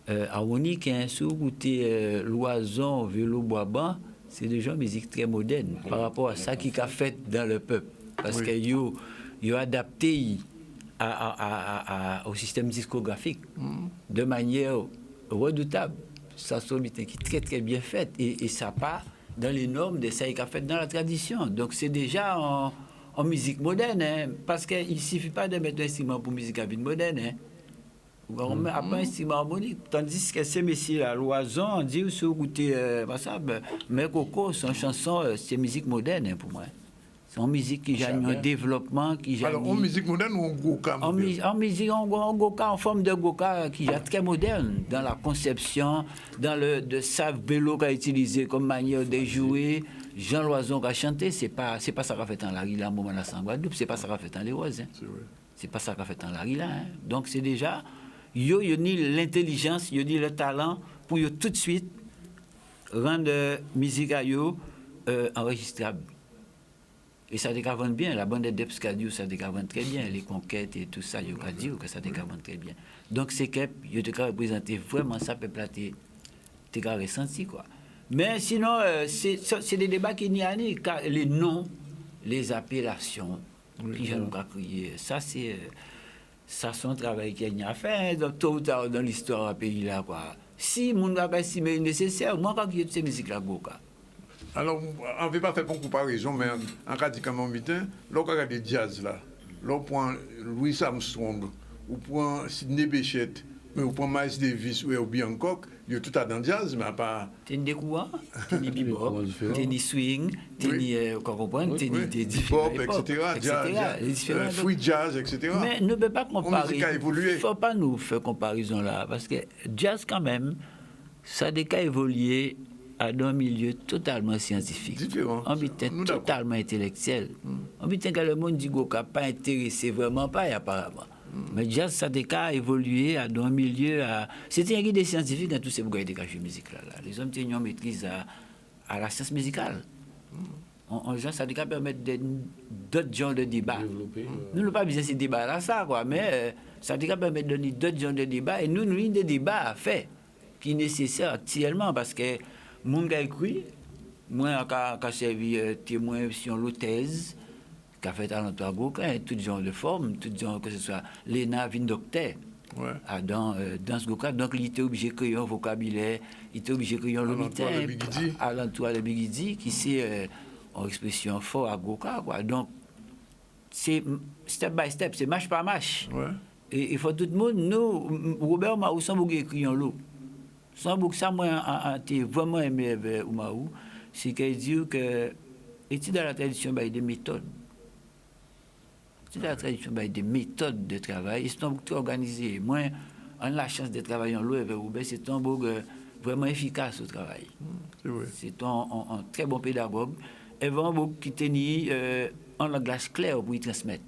Speaker 18: harmonique, hein, si vous écoutez Loison, Vélo, Bois-Bas, c'est déjà une musique très moderne par rapport à ça qui a fait dans le peuple. Parce qu'ils ont adapté au système discographique de manière redoutable. Ça sont qui est très très bien fait et ça part dans les normes de ça qui a fait dans la tradition. Donc c'est déjà en musique moderne, hein, parce qu'il ne suffit pas de mettre un instrument pour musique à vie moderne. Hein. On met après un instrument harmonique. Tandis que ces messieurs-là, Loison, on dit aussi au côté, mais Coco, c'est une chanson, c'est musique moderne hein, pour moi. C'est une musique qui a un développement.
Speaker 1: Alors, en musique moderne ou en goka moderne?
Speaker 18: En musique, en goka, en forme de goka qui est très moderne dans la conception, dans le sav vélo qu'a utilisé comme manière de jouer. Jean Loison qui a chanté, c'est pas ça qu'a fait en Larry-là, moment là, en Guadeloupe, c'est pas ça qu'a fait en Les Roses. Hein. C'est pas ça qu'a fait en Larry-là. Hein. Donc, c'est déjà, il y a ni l'intelligence, il y a ni le talent pour tout de suite rendre la musique à enregistrable. Et ça décavante bien, la bande de Depskadio, ça décavante très bien, les conquêtes et tout ça, il y a dit que ça décavante très bien. Donc, c'est que je te représenter vraiment ça, peuple là, t'es ressenti, quoi. Mais sinon, c'est des débats qui n'y a ni, car les noms, les appellations, qui j'en ai crié, ça, c'est un travail qu'il y a fait, donc, tôt ou tard dans l'histoire du pays là, quoi. Si mon n'a pas estimé nécessaire, moi, quand il y a toutes ces musiques-là, quoi.
Speaker 1: Alors, on ne veut pas faire une comparaison, mais en cas de Camombitin, lorsqu'on regarde des jazz là, l'on prend Louis Armstrong, ou prend Sidney Bechet, mais on prend Miles Davis ou Herbie Hancock, il y a tout à dans le jazz, mais pas.
Speaker 18: T'es des coups, t'es des bebop, t'es des swing, t'es des
Speaker 1: bebop, etc., jazz, free jazz, etc.
Speaker 18: Mais ne peut pas comparer.
Speaker 1: Il ne
Speaker 18: faut pas nous faire comparaison là, parce que jazz quand même, ça a évolué dans un milieu totalement scientifique.
Speaker 1: Différent.
Speaker 18: On est totalement intellectuel. On est que le monde dit qu'on n'a pas intéressé vraiment pas apparemment. Mais jazz, ça a évolué dans un milieu. C'était un guide des scientifiques dans tous ces bouquins de musique là. Les hommes ont maîtrise à la science musicale. Ça a permettre d'autres genres de débats. Nous n'avons pas besoin de ces débats là, ça, quoi. Mais ça a permettre de donner d'autres genres de débats. Et nous avons des débats à faire qui sont nécessaires actuellement parce que mon gars écrit, moi, qui a servi témoin sur l'hôtesse, qui a fait talentueux à Goka, tout genre de forme, tout genre, que ce soit Léna, Vin Docteur, dans ce Goka. Donc, il était obligé de créer un vocabulaire, il était obligé de créer un lomitain, alentour de Bigidi, qui c'est en expression forte à Goka, quoi. Donc, c'est step by step, c'est match par match. Et il faut tout le monde, nous, Robert Maou, sans vous écrire en l'eau. Sans beaucoup ça, moi, j'ai vraiment aimé Oumaou, c'est qu'il dit que l'étude de la tradition, il y a des méthodes. L'étude de la tradition, il y a des méthodes de travail. Ils sont beaucoup organisés. Moi, on a la chance de travailler en l'eau avec Robert, c'est un beau vraiment efficace au travail. C'est un très bon pédagogue. Et vraiment beaucoup qui tenait en langage clair pour y transmettre.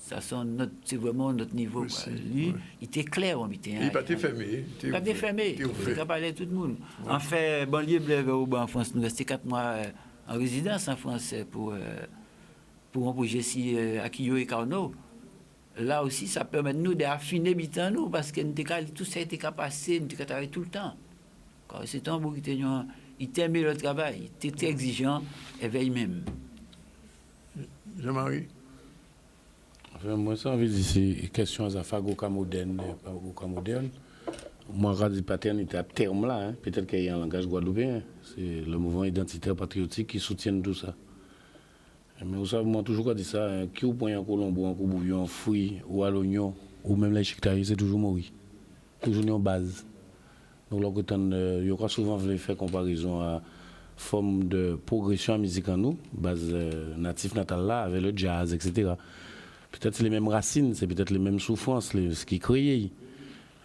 Speaker 18: C'est vraiment notre niveau. Aussi, lui, il était clair, on était.
Speaker 1: Il pas été fermé.
Speaker 18: Il pas été fermé. Il a parlé à tout le monde. En fait, banlieue Blaise-Aubin en France, nous restons 4 mois en résidence en France pour un projet ici à Kiyo et Carnot. Là aussi, ça permet de nous d'affiner nous parce que tout ça a été passé, nous avons travaillé tout le temps. C'est un beau qui était aimé le travail, il était exigeant, et veille même.
Speaker 1: Jean-Marie?
Speaker 17: Enfin, moi, ça, envie de dire, c'est question à Fagoka moderne, pas Goka moderne. Moi, je dis paternité à terme là, hein. Peut-être qu'il y a un langage guadeloupéen. C'est le mouvement identitaire patriotique qui soutient tout ça. Mais vous savez, moi, toujours dit ça, hein, qui au point en colombo, en bouillon, en fruits, ou à l'oignon, ou même les chictaries, c'est toujours mourir. Toujours en base. Donc, là, il y aura souvent fait comparaison à forme de progression en musique en nous, base natif natale là, avec le jazz, etc. Peut-être c'est les mêmes racines, c'est peut-être les mêmes souffrances, ce qui crée.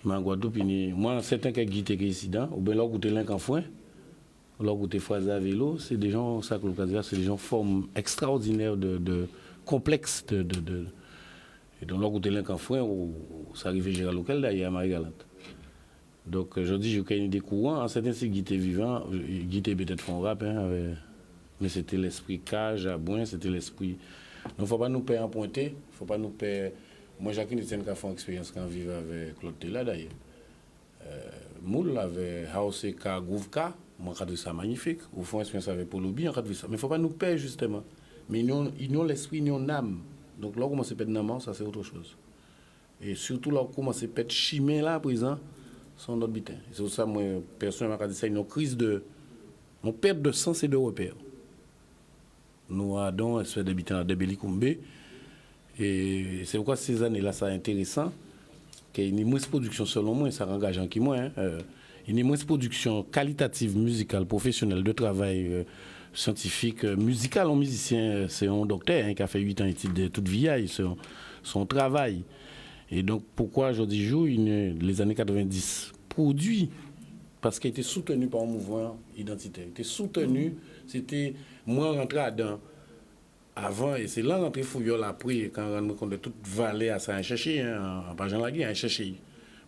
Speaker 17: Mais en Guadeloupe, moi, certains qui ont guité ici, ou bien là, où tu es l'un foin, là où tu es foisé à vélo, c'est des gens, ça que le c'est des gens forme extraordinaire de complexes. Et donc là où tu es l'un foin, ça arrive à local d'ailleurs à Marie-Galante. Donc je dis, j'ai une idée courante, certains c'est guité vivant, guité peut-être font rap, hein, mais c'était l'esprit cage à boin, c'était l'esprit. Donc il ne faut pas nous payer en pointer, il ne faut pas nous payer. Moi, chacune des qui a fait une expérience quand vivait avec Claude Tella d'ailleurs. Moule avec House et Groovka, moi je trouve ça magnifique. Au fond, expérience avec Polobi, on trouve ça. Mais il ne faut pas nous payer justement. Mais ils ont l'esprit, ils ont l'âme. Donc là, on commence à perdre l'âme, ça c'est autre chose. Et surtout là, on commence à perdre chimé là à présent. Sont notre butin. C'est pour ça moi personnellement quand dit ça une crise on perd de sens et de repères. Nous avons espèce d'habitants de Bélicoumbé et c'est pourquoi ces années là ça intéressant qu'il y ait moins de production selon moi ça engage en qui moins il y a moins de production qualitative musicale professionnelle de travail scientifique musical en musicien c'est un docteur qui a fait 8 ans d'études de toute vie son travail. Et donc, pourquoi aujourd'hui joue les années 90 produit parce qu'il était soutenu par un mouvement identitaire. Il était soutenu, c'était moi rentré dedans avant, et c'est là rentré Fouillol après, quand on rend compte de toute vallée à ça, chercher, en Pajan Lagui, à chercher.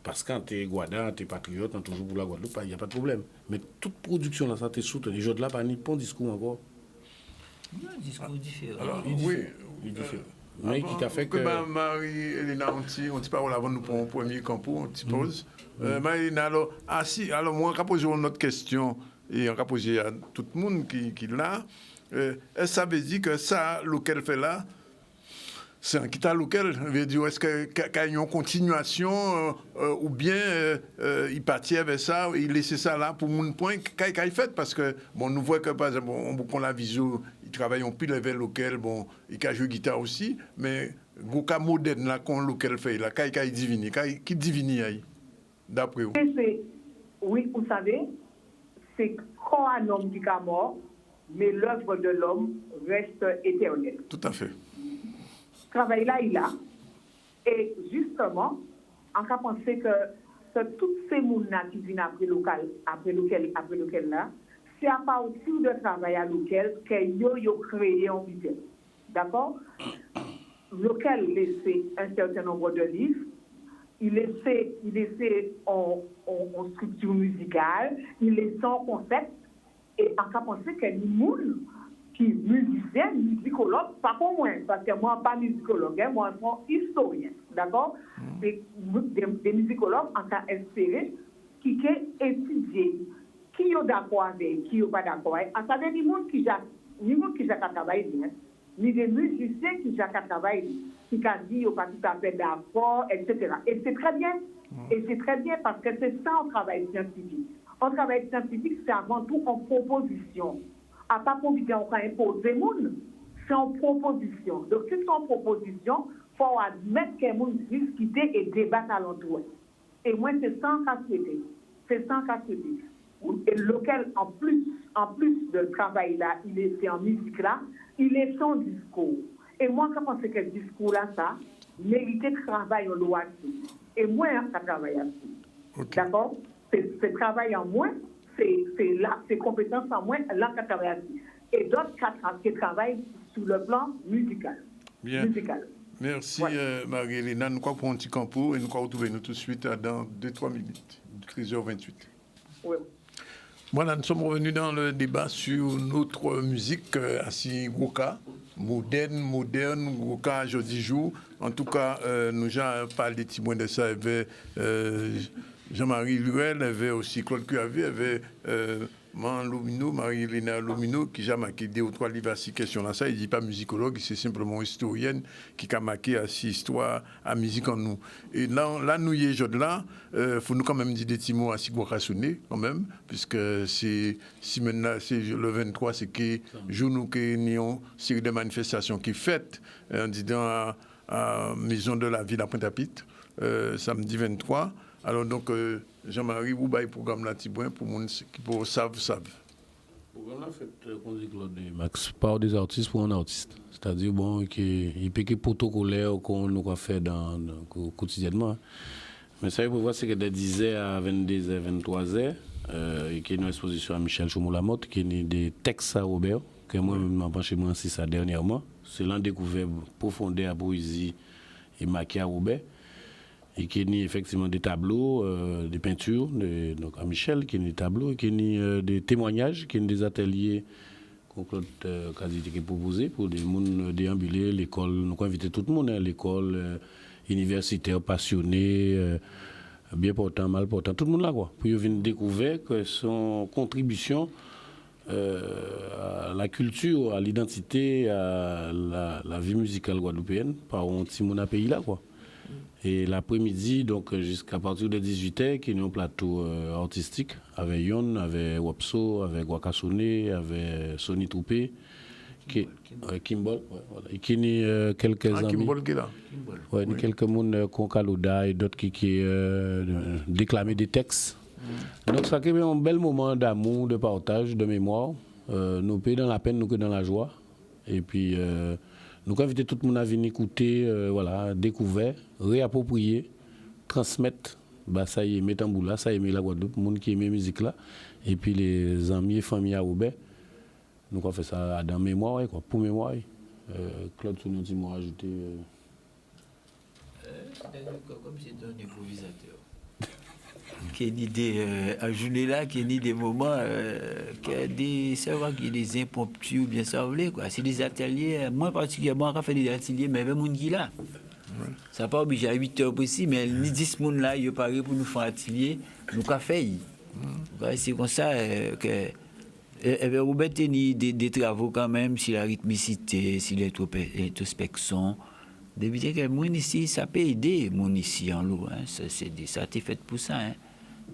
Speaker 17: Parce que quand tu es Guadan, tu es patriote, tu es toujours pour la Guadeloupe, il n'y a pas de problème. Mais toute production là, ça t'est soutenu. Les gens de là, pas ni bon discours encore.
Speaker 18: Non, discours différent.
Speaker 1: Alors, oui.
Speaker 17: Il est différent. Mais qui t'a fait que.
Speaker 1: Marie-Elena, on dit parole avant nous pour un premier campo, on t'y pose. Marie-Elena, alors moi, on va poser une autre question, et on va poser à tout le monde qui l'a. Est-ce que ça veut dire que ça, lequel fait là, c'est un quitte à lequel, veut dire, est-ce qu'il y a une continuation, ou bien il partit avec ça, il laisse ça là pour mon point, qu'il fait, parce que, bon, nous voyons que, par exemple, on prend la visio, il travaille en pile avec lequel, bon, il a joué guitare aussi, mais, le cas moderne, là, qu'on lequel fait, là, qu'il divine, qui divine, d'après vous?
Speaker 19: Oui, vous savez, c'est quand un homme qui est mort, mais l'œuvre de l'homme reste éternelle.
Speaker 1: Tout à fait.
Speaker 19: Ce travail-là, il a. Et justement, on a pensé que toutes ces mounas qui viennent après lequel là, c'est à partir de travail à lequel qu'ils ont créé en vitesse. D'accord? Lequel laissait un certain nombre de livres, il laissait en structure musicale, il laissait en concept, et on a pensé que les moules qui musiciens, musicologues, pas pour moi, parce que moi, pas musicologue, moi, je suis historien, d'accord? Des musicologues, on a espéré, qui ont étudié, qui sont d'accord avec, qui sont pas d'accord avec. Ça veut dire ni monde qui a travaillé, ni des musiciens qui ont travaillé, qui ont dit qu'ils sont pas tout à fait d'accord, etc. Et c'est très bien. Et c'est très bien parce que c'est ça un travail scientifique. Un travail scientifique, c'est avant tout en proposition. À pas proposition, on va imposer les gens, c'est en proposition. Donc, si c'est en proposition, il faut admettre que les gens discutent et débattent à l'entour. Et moi, c'est sans cas souhaité. C'est sans cas souhaité. Et lequel, en plus de travail là, il est fait en musique là, il est son discours. Et moi, je pense que le discours là, ça, méritait de travail en loi. Et moi, ça travaille là-dessus. Okay. D'accord? C'est travail en moins. C'est là, c'est compétences en moins, là qui travaillent. Et d'autres qui travaillent sur le plan musical.
Speaker 1: Bien. Merci Marie-Hélène. Nous croyons pour un petit campo et nous croyons retrouver nous tout de suite dans 2-3 minutes, 13h28.
Speaker 19: Oui.
Speaker 1: Voilà, nous sommes revenus dans le débat sur notre musique assez Goka, moderne, Goka, jeudi jour. En tout cas, nous avons parlé des témoins de ça. Il y avait Jean-Marie Luel, il y avait aussi Claude Cuavé, il y avait Marie-Hélène Lomino, qui a marqué 2 ou 3 livres à ces questions-là. Ça, il ne dit pas musicologue, c'est simplement historienne qui a marqué à ces histoires, à musique en nous. Et là nous y est, là, faut nous quand même dire des petits mots à Sigouakassoné, quand même, puisque si maintenant, c'est le 23, c'est que jour nous qui avons une série de manifestations qui fêtent, en disant à Maison de la Ville à Pointe-à-Pitre, samedi 23. Alors donc, Jean-Marie, vous avez le programme là, Tibouin, pour les gens qui savent.
Speaker 17: Le programme là fait, comme dit Claude Max, par des artistes pour un artiste. C'est-à-dire, bon, il peut y protocolaire qu'on nous fait quotidiennement. Mais ça, il faut voir, c'est que de 10h à 22h, 23h, il y a une exposition à Michel Choumou-Lamotte, qui est des textes à Robert, que moi-même, je penché moi ça dernièrement. C'est l'un découvert profondeur à poésie et maquillé à Robert. Et qui est effectivement des tableaux, des peintures, donc à Michel, qui est des tableaux, qui est des témoignages, qui est des ateliers qu'on a proposés pour des gens déambuler, l'école, nous avons invité tout le monde, l'école universitaire, passionné, bien portant, mal portant, tout le monde là, quoi, pour venir découvrir que son contribution à la culture, à l'identité, à la vie musicale guadeloupéenne, par un petit monde à pays là, quoi. Et l'après-midi, donc jusqu'à partir de 18h, qui est un plateau artistique avec Yon, avec Wapso, avec Wakassoné, avec Sony Toupé, Kimball, voilà. Et qui est quelques amis.
Speaker 1: Kimball qui est là.
Speaker 17: Ouais, oui. Quelques monde Konkalouda et d'autres qui déclamaient des textes. Donc ça crée un bel moment d'amour, de partage, de mémoire. Nous payons dans la peine, nous que dans la joie. Et puis nous invitons tout le monde à venir écouter, voilà, découvrir, réapproprier, transmettre. Bah, ça y est, mettre en bout là, ça y est, la Guadeloupe, le monde qui aime la musique là. Et puis les amis et familles à Roubaix. Nous avons fait ça dans mémoire, quoi, pour mémoire. Claude, tu nous dis, moi, ajouter.
Speaker 18: Comme c'est un improvisateur. Qui est des journée là, qui est des moments, qui a des, c'est vrai qu'il y a des impromptus, bien ça voulait quoi. C'est des ateliers, moi particulièrement, on fait des ateliers, mais avec monde qui là. Ça pas obligé à 8h possible, mais ni 10 personnes là, il paraît pour nous faire atelier, nous qu'a fait. C'est comme ça que Robert a des travaux quand même sur la rythmicité, sur l'introspection. D'éviter que moi ici, ça peut aider mon ici en l'eau. Hein. Ça a été fait pour ça. Hein.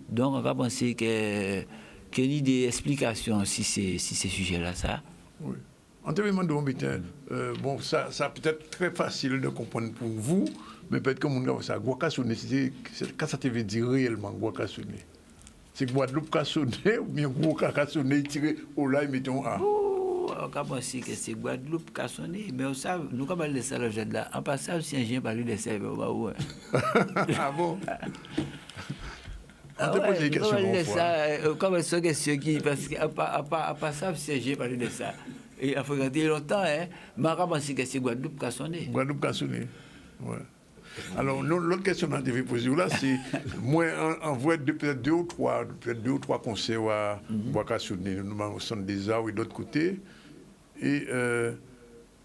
Speaker 18: Donc on va penser qu'il y a des explications si ces sujets-là, ça.
Speaker 1: Oui. En termes de Montbétain, bon, ça peut être très facile de comprendre pour vous, mais peut-être que mon ça, Guakassoné, quand ça te veut dire réellement Guakassoné, c'est Guadeloupe Kassoné ou bien Guakassoné tiré au là et mettons A.
Speaker 18: On va penser que c'est Guadeloupe Kassoné, mais nous avons parlé de ça là. En passant, si un chien parle de ça, on va où?
Speaker 1: Ah bon?
Speaker 18: On te pose des questions. Comme c'est une question qui, parce qu'à part ça, si un chien parle de ça. Et il a fréquenté longtemps, hein, mais on va penser que c'est Guadeloupe Kassoné.
Speaker 1: Guadeloupe Kassoné, ouais. Alors, l'autre question que je devais poser là, c'est moi, en vrai, peut-être deux ou trois concerts à Guakassoné, nous au centre des arts et d'autres côtés. Et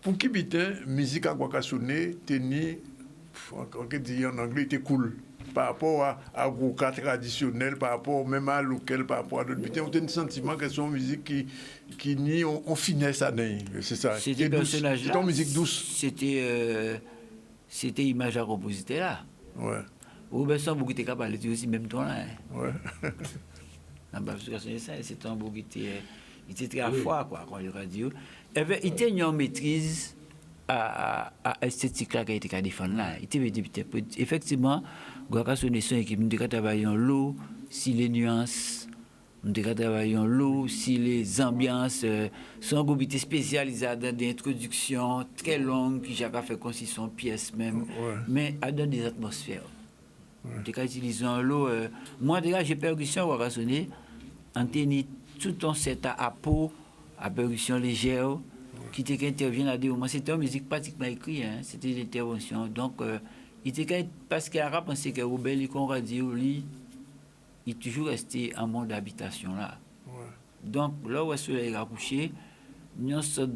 Speaker 1: pour qui bitait, musique à Guakassoné, en anglais, était cool. Par rapport à Gouka traditionnel, par rapport même à local, par rapport à d'autres bitins, on a un sentiment que c'est une musique qui nie en finesse à nain. C'est ça.
Speaker 18: C'était
Speaker 1: une musique douce.
Speaker 18: C'était image à compositer là.
Speaker 1: Ouais.
Speaker 18: Ou bien ça, beaucoup de capable de aussi même temps là.
Speaker 1: Ouais.
Speaker 18: C'est un beau qui était très froid quoi quand il radio. Et ben il était une maîtrise à esthétique là qui était défendre là. Il était effectivement Guakassoné son équipe nous travailler en l'eau, si les nuances, nous travailler en l'eau, si les ambiances sont groupe spécialisé dans des introductions très longues qui j'ai fait comme si son pièce même, mais à dans des atmosphères. Nous utilisons l'eau. Moi déjà j'ai percussion Guakassoné, en tenant tout un set à peau, à percussion légère, qui était intervient à des moments. C'était une musique pratiquement écrite, hein, c'était des interventions. Donc, il était parce qu'il a pensé que Robert, qu'on va dire, lui, il est toujours resté en monde d'habitation là. Ouais. Donc, là où le soleil a couché, il y a une sorte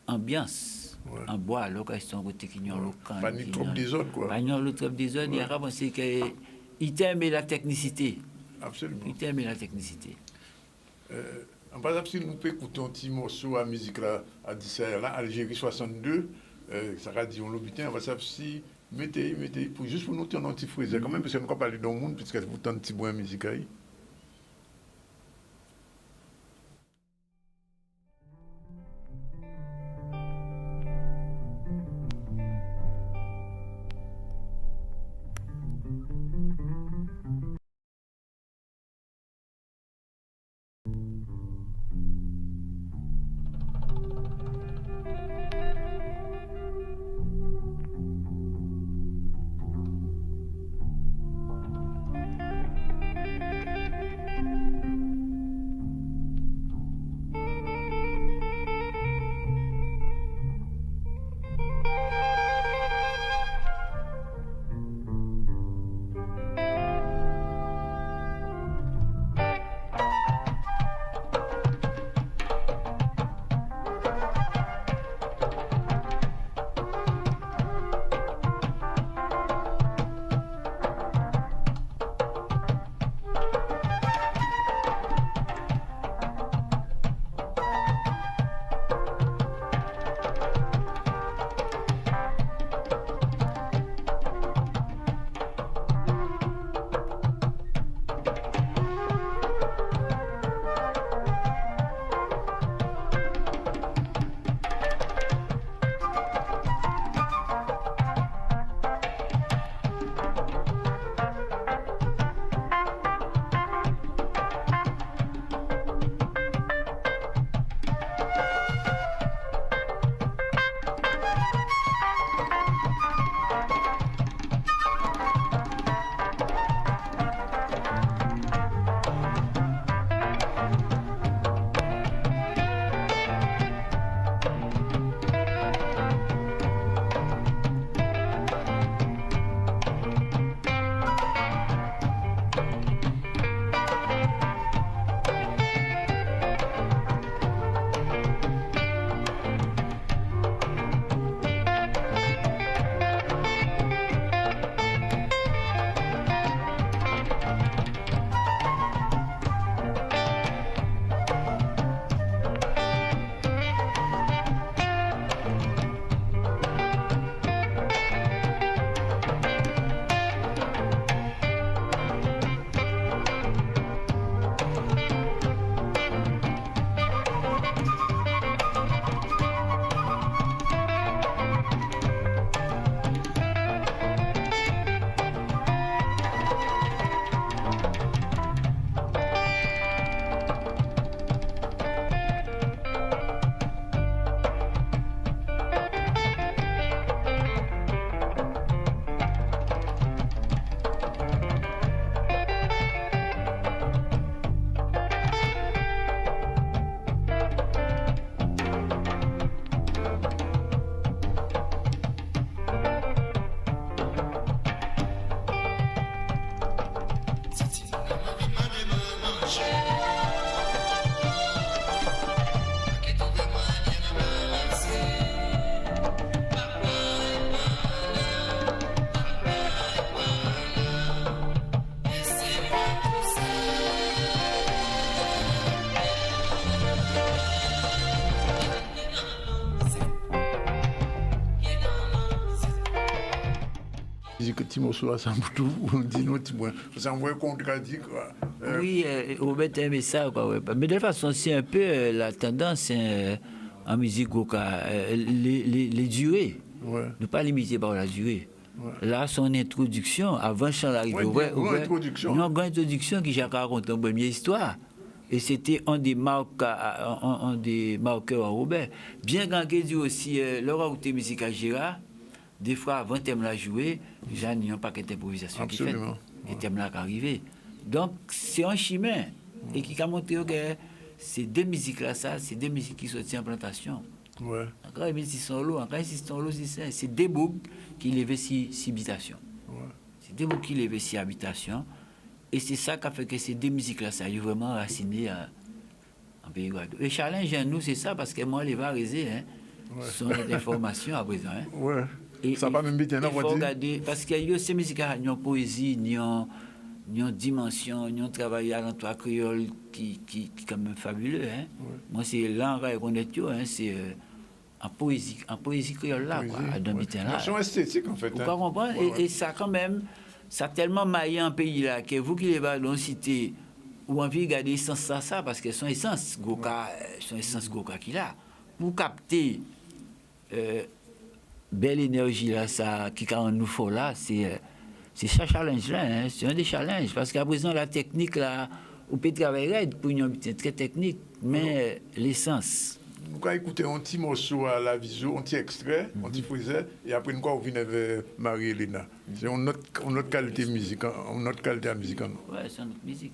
Speaker 18: d'ambiance en bois, location côté qui n'y a local.
Speaker 1: Pas ni trop des autres, quoi.
Speaker 18: Pas ni trop des autres, il a pensé qu'il aimait la technicité.
Speaker 1: Absolument.
Speaker 18: Il aimait la technicité.
Speaker 1: Par exemple, si nous pouvons écouter un petit morceau à musique là, à 17 là, Algérie 62, ça va dire on l'habitant, on va savoir si mettez, juste pour nous tenir un petit fraisé quand même, parce qu'on ne peut pas parler dans le monde, puisque vous tentez un petit bois musique. Que Timoso a tout, on dit non, c'est un vrai contradit.
Speaker 18: Oui, Robert aimait ça. Quoi, ouais. Mais de toute façon, c'est un peu la tendance en musique, les durées. Ouais. Ne pas limiter par la durée. Ouais. Là, son introduction, avant Chant l'arrivée, une grande introduction qui j'ai raconté une première histoire. Et c'était un des marqueurs à Robert. Bien qu'on dit aussi, leur côté musical Gérard, des fois, avant thème la jouer, j'ai un paquet d'improvisation qui fait. Et thème là qui arrivé. Donc, c'est un chemin. Et qui a montré que ces deux musiques-là, c'est deux musiques qui sont en plantation.
Speaker 1: Ouais.
Speaker 18: Encore il si son lot, encore si son lot, c'est des boucs qui levaient si habitation.
Speaker 1: Ouais.
Speaker 18: C'est des boucs qui levaient si habitation. Et c'est ça qui a fait que ces deux musiques-là, ça a eu vraiment raciné en Pays Guadeloupe. Le challenge à nous, c'est ça, parce que moi, les varisés, sont des formations à présent. Hein.
Speaker 1: Ouais.
Speaker 18: Et,
Speaker 1: ça va même bien,
Speaker 18: il faut regarder, parce qu'il y a ces musiques-là, ils ont poésie, ils ont dimension, ils ont travaillé à l'entour créole qui est quand même fabuleux. Hein. Ouais. Moi, c'est là, on est tout, hein, c'est en poésie créole là, quoi, à Domitin là.
Speaker 1: C'est esthétique, en fait.
Speaker 18: Vous comprenez? Et ça, quand même, ça a tellement maillé un pays là, que vous qui les va dans cité, ou envie de garder l'essence ça, parce que son essence Goka qu'il a, pour capter belle énergie là, ça, qui nous faut là, c'est ça challenge là, hein, c'est un des challenges, parce qu'à présent la technique là, on peut travailler pour une très technique, mais l'essence.
Speaker 1: Vous pouvez écouter un petit morceau à la visu, un petit extrait, un petit frisé, et après nous on vient avec Marie-Hélène. C'est une autre qualité de musique, une autre qualité de musique.
Speaker 18: Ouais, c'est une autre musique.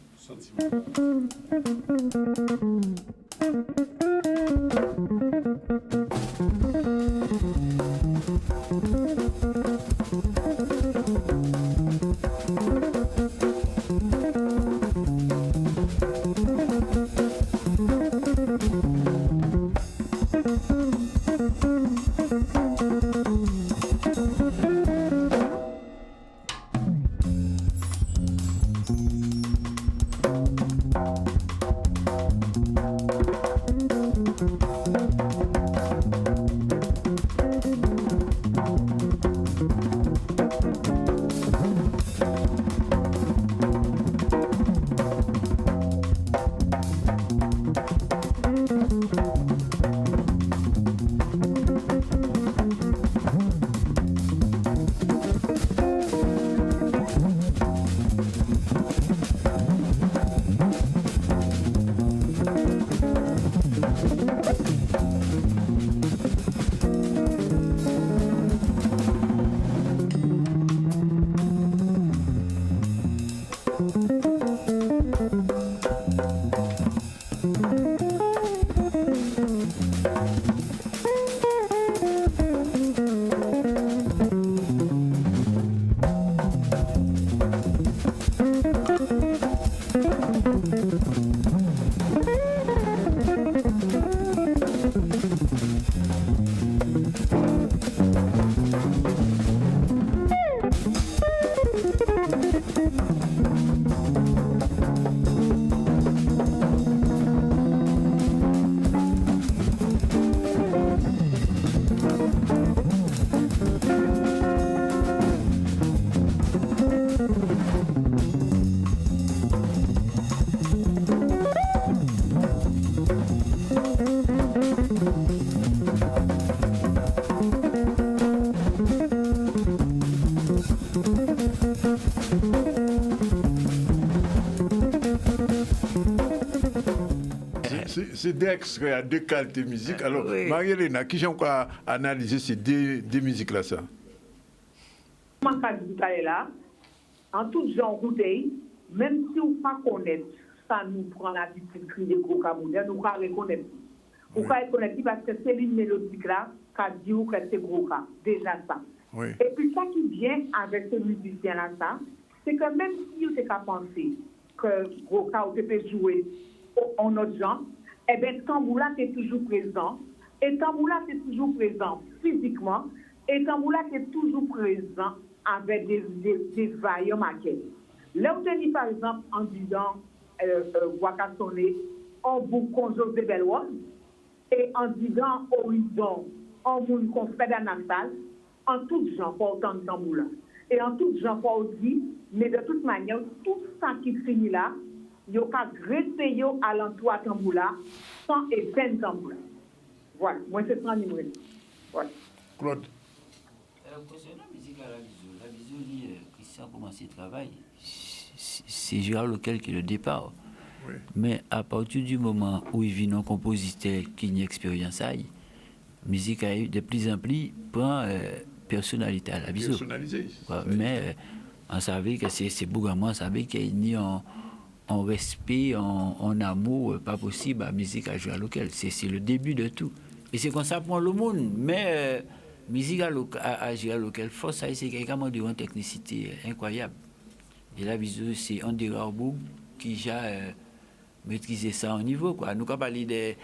Speaker 1: C'est des extraits à deux qualités de musique. Alors, oui. Marie-Hélène, qui j'ai encore analysé ces deux musiques-là, ça?
Speaker 19: En tout genre bouteille, même si on ne pas connaître, ça nous prend la petite cri de Goka moderne, nous ne reconnaître. On ne reconnaître parce que c'est une mélodique là qui dit que c'est Goka. Déjà ça. Oui. Et puis ça qui vient avec ce musicien-là, ça, c'est que même si on n'était pas pensé que Goka peut jouer en autre genre, eh bien, Tamboula est toujours présent. Et Tamboula est toujours présent physiquement. Et Tamboula est toujours présent avec des vaillants maquettes. Là où je dis, par exemple, en disant Wakasone, en boucon José Belwan, et en disant Horizon, en moun confrère d'Anatal, en tout genre, pour autant de Tamboula. Et en tout genre, pour aussi, mais de toute manière, tout ça qui finit là, il y a greffé à l'entour de Tamboula sans éteindre Tamboula. Voilà, moi c'est ça numéro. Voilà.
Speaker 1: Claude.
Speaker 18: Concernant la musique à la visu, Christian a commencé le travail, c'est Gérard Lequel qui est le départ. Oui. Mais à partir du moment où il vient un compositeur qui a une expérience, la musique de plus en plus prend personnalité à la visu.
Speaker 1: Personnalisé.
Speaker 18: Mais on savait que c'est Bougamon, on savait qu'il y a en respect, en amour, pas possible, la musique à jouer à local. C'est le début de tout. Et c'est comme ça pour le monde. Mais musique à gérer local, force, ça, c'est quelqu'un qui a une technicité incroyable. Et là, c'est André Raubourg qui a maîtrisé ça au niveau. Quoi. Nous, quand on parle des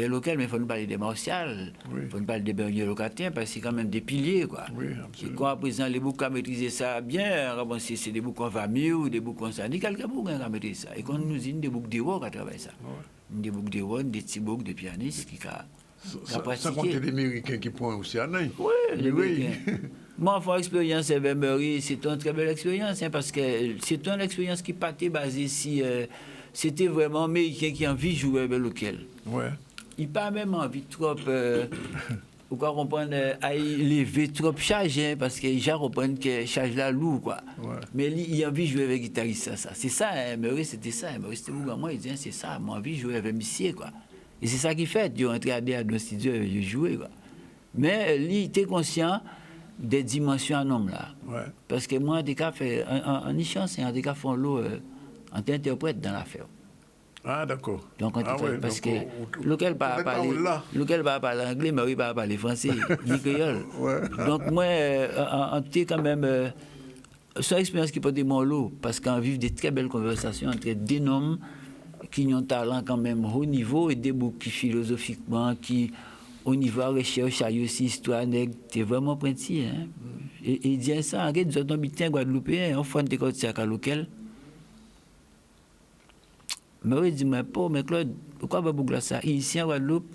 Speaker 18: locaux, mais il faut nous parler des martiales, il faut nous parler des berniers locataires, parce que c'est quand même des piliers. Quoi.
Speaker 1: Oui,
Speaker 18: et quand à présent, les boucs qui maîtriser ça bien, c'est des boucs en famille ou des boucs en ça. Il y a quelques boucs qui maîtrisent ça. Et quand nous avons des boucs de rock qui travaillent ça. Des boucs de rock, des petits boucs de pianistes qui
Speaker 1: ça compte les Américains qui pointent aussi à Naï.
Speaker 18: Oui, les Américains. Moi, en expérience avec Murray, c'est une très belle expérience, hein, parce que c'est une expérience qui pas basée si c'était vraiment Américain qui a envie de jouer avec lequel.
Speaker 1: Ouais.
Speaker 18: Il n'a pas même envie de trop, vous comprenez, à lever trop charge, hein, parce qu'il j'ai compris que charge là lourd, quoi.
Speaker 1: Ouais.
Speaker 18: Mais il a envie de jouer avec guitariste, ça. C'est ça, hein, Murray, c'était ça. Murray, c'était moi, il dit, c'est ça, moi, envie de jouer avec Missier, quoi. Et c'est ça qui fait, il est entré à dans le studio et il jouait, quoi. Mais lui, il était conscient des dimensions en homme là.
Speaker 1: Ouais.
Speaker 18: Parce que moi, des cas fait en chance, en des cas font l'eau en interprète dans l'affaire.
Speaker 1: Ah d'accord.
Speaker 18: Donc parce que lequel va parler anglais, mais il va parler français, il créole.
Speaker 1: Ouais.
Speaker 18: Donc moi, on était quand même c'est une expérience qui peut être mon lot, parce qu'on vit des très belles conversations entre des hommes qui ont un talent quand même haut niveau et des boucs qui philosophiquement qui au niveau recherche, il y a aussi histoire, c'est vraiment pointu. Hein? Et il dit ça, en fait, nous avons habité en Guadeloupe, on fait des côtés à local. Mais il dit, mais Claude, pourquoi pas beaucoup ça? Ici en Guadeloupe,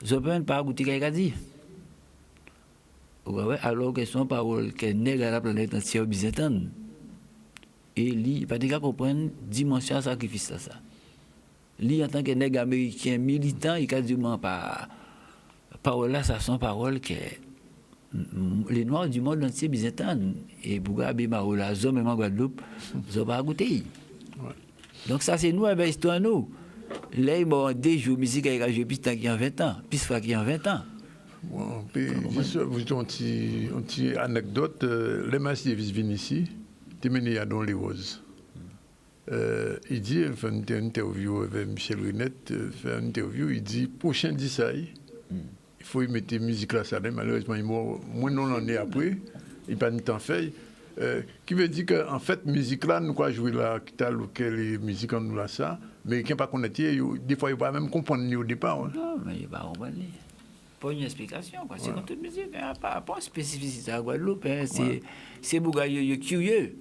Speaker 18: je ne peux pas goûter quelqu'un dit. Alors que son parole, que nègre à la planète entière, bien entendre. Et lui, il va déjà comprendre la dimension de sacrifice ça. Lui, en tant que nègre américain militant, il a dit, pas. Parole là, ça sont paroles que les Noirs du monde entier bien entendent. Et Bouga, Bémao, la zone, même en Guadeloupe, ils n'ont pas goûté. Ouais. Donc ça, c'est nous, avec l'histoire, nous. Là, ils m'ont des jours, musique avec un jeu, puis tant qu'il y a 20 ans, puis ça qu'il y a 20 ans.
Speaker 1: Bon, puis, juste, vous dites une petite anecdote. Les Massy Davis viennent ici, tu mené à Don Les Roses. Il dit, il fait une interview avec Michel Renette, fait une interview, il dit, prochain 10 ans, il faut y mettre musique là, ça, malheureusement, moi non l'année après, il n'a pas de temps fait. Qui veut dire qu'en fait, musique là, nous quoi jouer là, quitte quelle musique on nous là ça, mais qui n'a pas connecté, des fois il va même comprendre au départ. Hein.
Speaker 18: Non, mais il va comprendre. Pas une explication, quoi. C'est comme toute musique, il n'y a pas de spécificité à Guadeloupe. Hein. C'est bougailleux, curieux.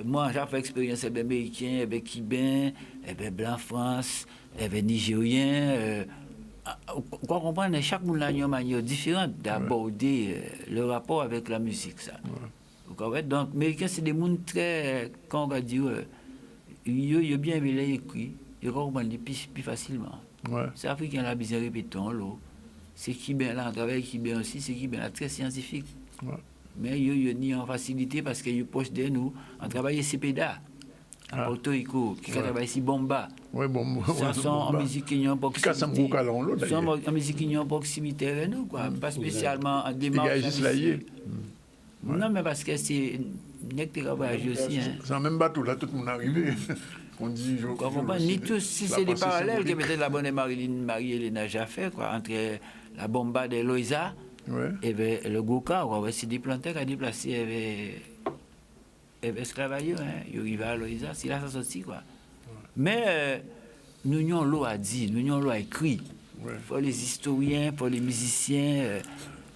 Speaker 18: Moi, j'ai fait expérience avec Américains, avec Cubains, avec Blanc France, avec Nigériens. Quoi comprendre, chaque monde a une manière différente d'aborder le rapport avec la musique. Ça. Ouais. Donc, les Américains, c'est des gens très, quand on va dire, ils ont bien écrit, ils comprennent plus facilement.
Speaker 1: Ouais.
Speaker 18: C'est Africain là, bien répétons, l'eau. C'est Cubain là, on travaille avec Cubain aussi, c'est Cubain là, très scientifique. Ouais. Mais ils ont en facilité parce qu'ils sont proches de nous. On travaille CPDA. À Porto Rico, qui travaille ici Bomba.
Speaker 1: Oui, Bomba.
Speaker 18: Ça sont en musique qui ont proximité. En musique qui ont proximité avec nous, quoi. Pas spécialement en démarche. Non, mais parce que c'est une travail aussi.
Speaker 1: C'est en même bateau, là, tout le monde est arrivé. On dit, je
Speaker 18: comprends. Ni tous, si c'est des parallèles que peut-être la bonne Marie-Hélène Jaffé, quoi, entre la Bomba de Loïsa et le Gouka, c'est des planteurs qui ont déplacé avec esclavageux, ils arrivent à Loïsa, c'est là ça sorti, quoi. Mais nous avons l'eau à dire, nous avons l'eau à écrire. Il faut les historiens, il faut les musiciens,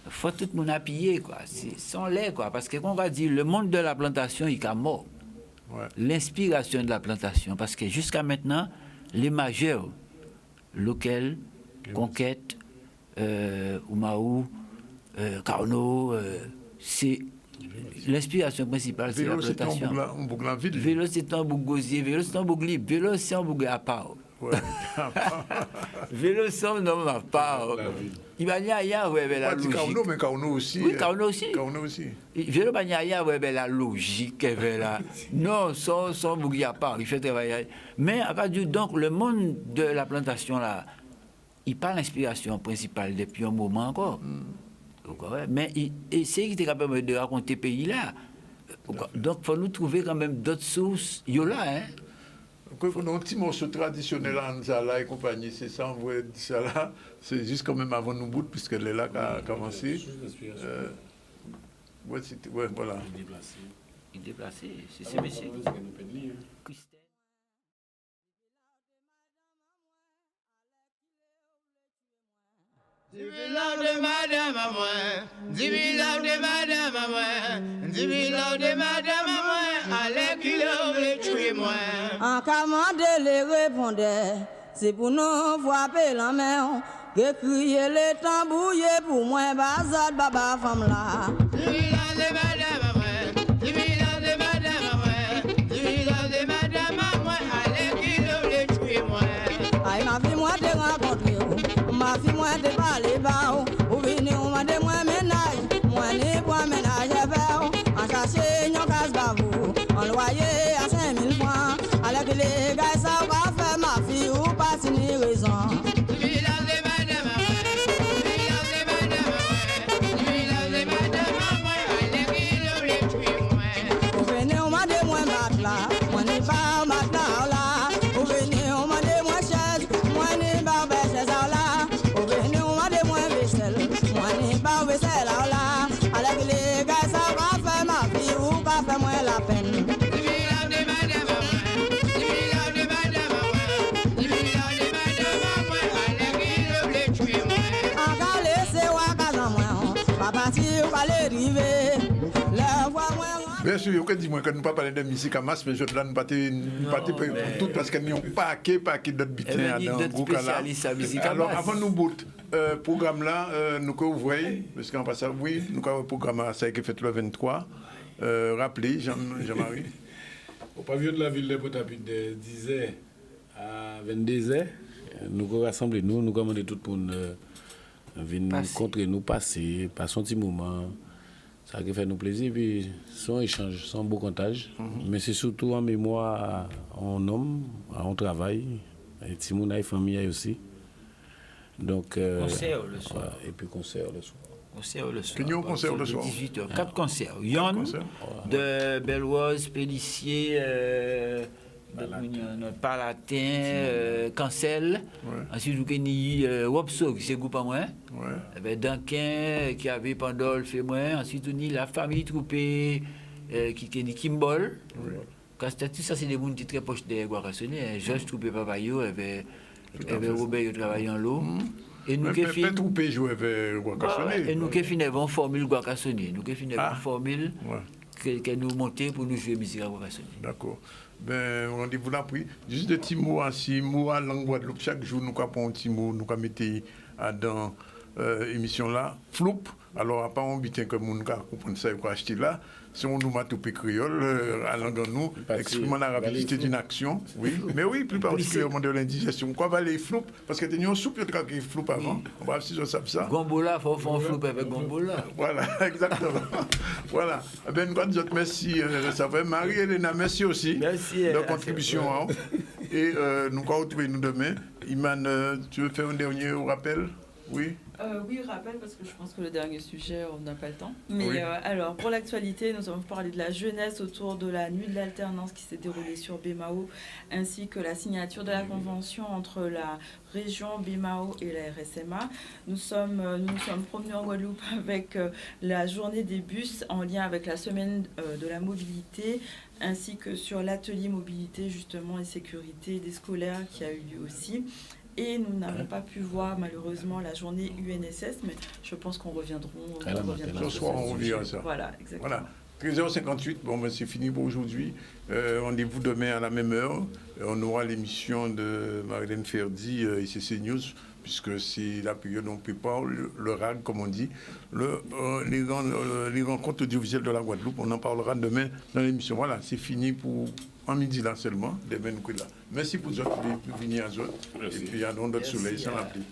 Speaker 18: il faut tout le monde appuyer, quoi. Sans l'air, quoi. Parce que quand on va dire le monde de la plantation, il est mort. L'inspiration de la plantation, parce que jusqu'à maintenant, les majeurs, Loquel, Conquête, Oumaou, Carnot, c'est l'inspiration principale, c'est la plantation. Vélo, c'est un bouc gosier, vélo, c'est un bouc libre, vélo, c'est un bouc à part. Vélo, c'est un homme à part. Il va y avoir la logique.
Speaker 1: Carnot, mais Carnot aussi.
Speaker 18: Oui, Carnot aussi.
Speaker 1: Carnot aussi.
Speaker 18: Vélo, il y a la logique. Non, son bouc à part, il fait travailler. Mais, donc, le monde de la plantation, là, il n'a pas l'inspiration principale depuis un moment encore. Mais c'est qui est capable de raconter ce pays-là. Donc, il faut nous trouver quand même d'autres sources. Il y a là, hein.
Speaker 1: Un petit morceau traditionnel en Zala et compagnie, c'est ça, on voit ça là. C'est juste quand même avant nous bout, puisqu'elle est là qu'a commencé. Ouais, voilà.
Speaker 18: Il est déplacé, c'est monsieur.
Speaker 20: Dis-moi de madame à moi, dis-moi de madame à moi, dis-moi de madame à moi, allez qu'il le tuer moi.
Speaker 21: En commande les répondait, c'est pour nous frapper la main, que crier les tambouillés pour moi, bazar baba femme là.
Speaker 20: Dis-moi de madame à moi, dis-moi de madame à moi, dis-moi de madame à moi, allez qu'il le tuer moi.
Speaker 21: Aïe ma fille moi te rencontrer. Ma fille, moi, de parler bas, ou venir, on m'a de moi ménage, moi, ni pour ménage, en chercher, yon casse bavou, en loyer à 5000 francs, alors que les gars, ça va faire ma fille, ou pas ni raison. Ou venir, on m'a de moi matelas, moi, ni pas matelas, là, ou venir, on m'a de moi chaise, moi, ni pas chaise, là. Moi n'est pas vaisselle là, avec les gars ça va faire ma vie ou pas faire moi la peine. Encore laisser Ouattara moi, pas partir pas les river.
Speaker 1: Bien sûr, vous dis-moi que nous ne pas parler de musique à masse, mais je ne donne pas tout parce qu'il n'y a pas d'autres bitins dans le groupe là. Alors, avant nous bout, programme là, nous que vous voyez, parce qu'en passant, oui, nous avons un programme à ça qui est fait le 23. Rappelez, Jean-Marie.
Speaker 17: Au pavillon de la ville de Pointe-à-Pitre, de 10h à 22h, nous rassemblons, nous commandons tout pour venir contre nous, passer un petit moment. Ça qui fait nous plaisir, puis son échange, son beau comptage. Mais c'est surtout en mémoire en homme, en travail, et Timoun et famille aussi. Donc,
Speaker 18: concert le soir.
Speaker 17: Ouais, et puis concert le soir.
Speaker 18: Concert le soir.
Speaker 1: Quel concert le soir
Speaker 18: 18h. 4 concerts. Yann, de Belle-Rose, Pélissier, notre Palatin, Cancel. Ensuite, nous avons Wopso, qui c'est groupe à moi. Duncan, qui avait Pandolf et moi. Ensuite, nous avons la famille Troupé, qui est Kimball. Tout ça, c'est des gens qui sont très proches de Guacassonné. Georges Troupé Papayo, Robert qui travaille en l'eau. Et nous qui finissons.
Speaker 1: Troupé jouer avec Guacassonné.
Speaker 18: Et nous qui finissons une formule Guacassonné. Nous qui finissons une formule que nous montons pour nous jouer musique à Guacassonné.
Speaker 1: D'accord. Ben, rendez-vous là, puis juste des petits mots, si mots à langue Guadeloupe, chaque jour nous avons un petit mot, nous avons mis dans l'émission là, floup. Alors, à part un bitin que nous comprenons ça et qu'on acheter là, si on nous mate au créole, à langue nous, exprimant la rapidité d'une action, oui, mais oui, plus particulièrement de l'indigestion. Quoi va les floup? Parce que tu as une soupe qui est floup avant. On va si je sais ça.
Speaker 18: Gombola, il faut faire un floup avec Gombola.
Speaker 1: Voilà, exactement. Voilà. Ben, nous merci, ça va. Marie-Hélène, merci aussi de la contribution. Et nous allons retrouver nous demain. Iman, tu veux faire un dernier rappel? Oui.
Speaker 2: Oui, rappel, parce que je pense que le dernier sujet, on n'a pas le temps. Mais alors, pour l'actualité, nous allons parler de la jeunesse autour de la nuit de l'alternance qui s'est déroulée sur BMAO, ainsi que la signature de la convention entre la région BMAO et la RSMA. Nous nous sommes promenés en Guadeloupe avec la journée des bus en lien avec la semaine de la mobilité, ainsi que sur l'atelier mobilité justement et sécurité des scolaires qui a eu lieu aussi. Et nous n'avons pas pu voir malheureusement la journée UNSS, mais je pense qu'on reviendra.
Speaker 1: Ce soir, on reviendra ça.
Speaker 2: Voilà, exactement.
Speaker 1: Voilà. 13h58, bon, ben, c'est fini pour aujourd'hui. Rendez-vous demain à la même heure. On aura l'émission de Marilène Ferdi, ICC News, puisque c'est la période où on prépare le RAG, comme on dit, les rencontres audiovisuelles de la Guadeloupe. On en parlera demain dans l'émission. Voilà, c'est fini pour en midi là seulement. Demain, nous là. Merci pour vous autres de venir à Zot. Et puis, il y a d'autres soleil sans la pluie.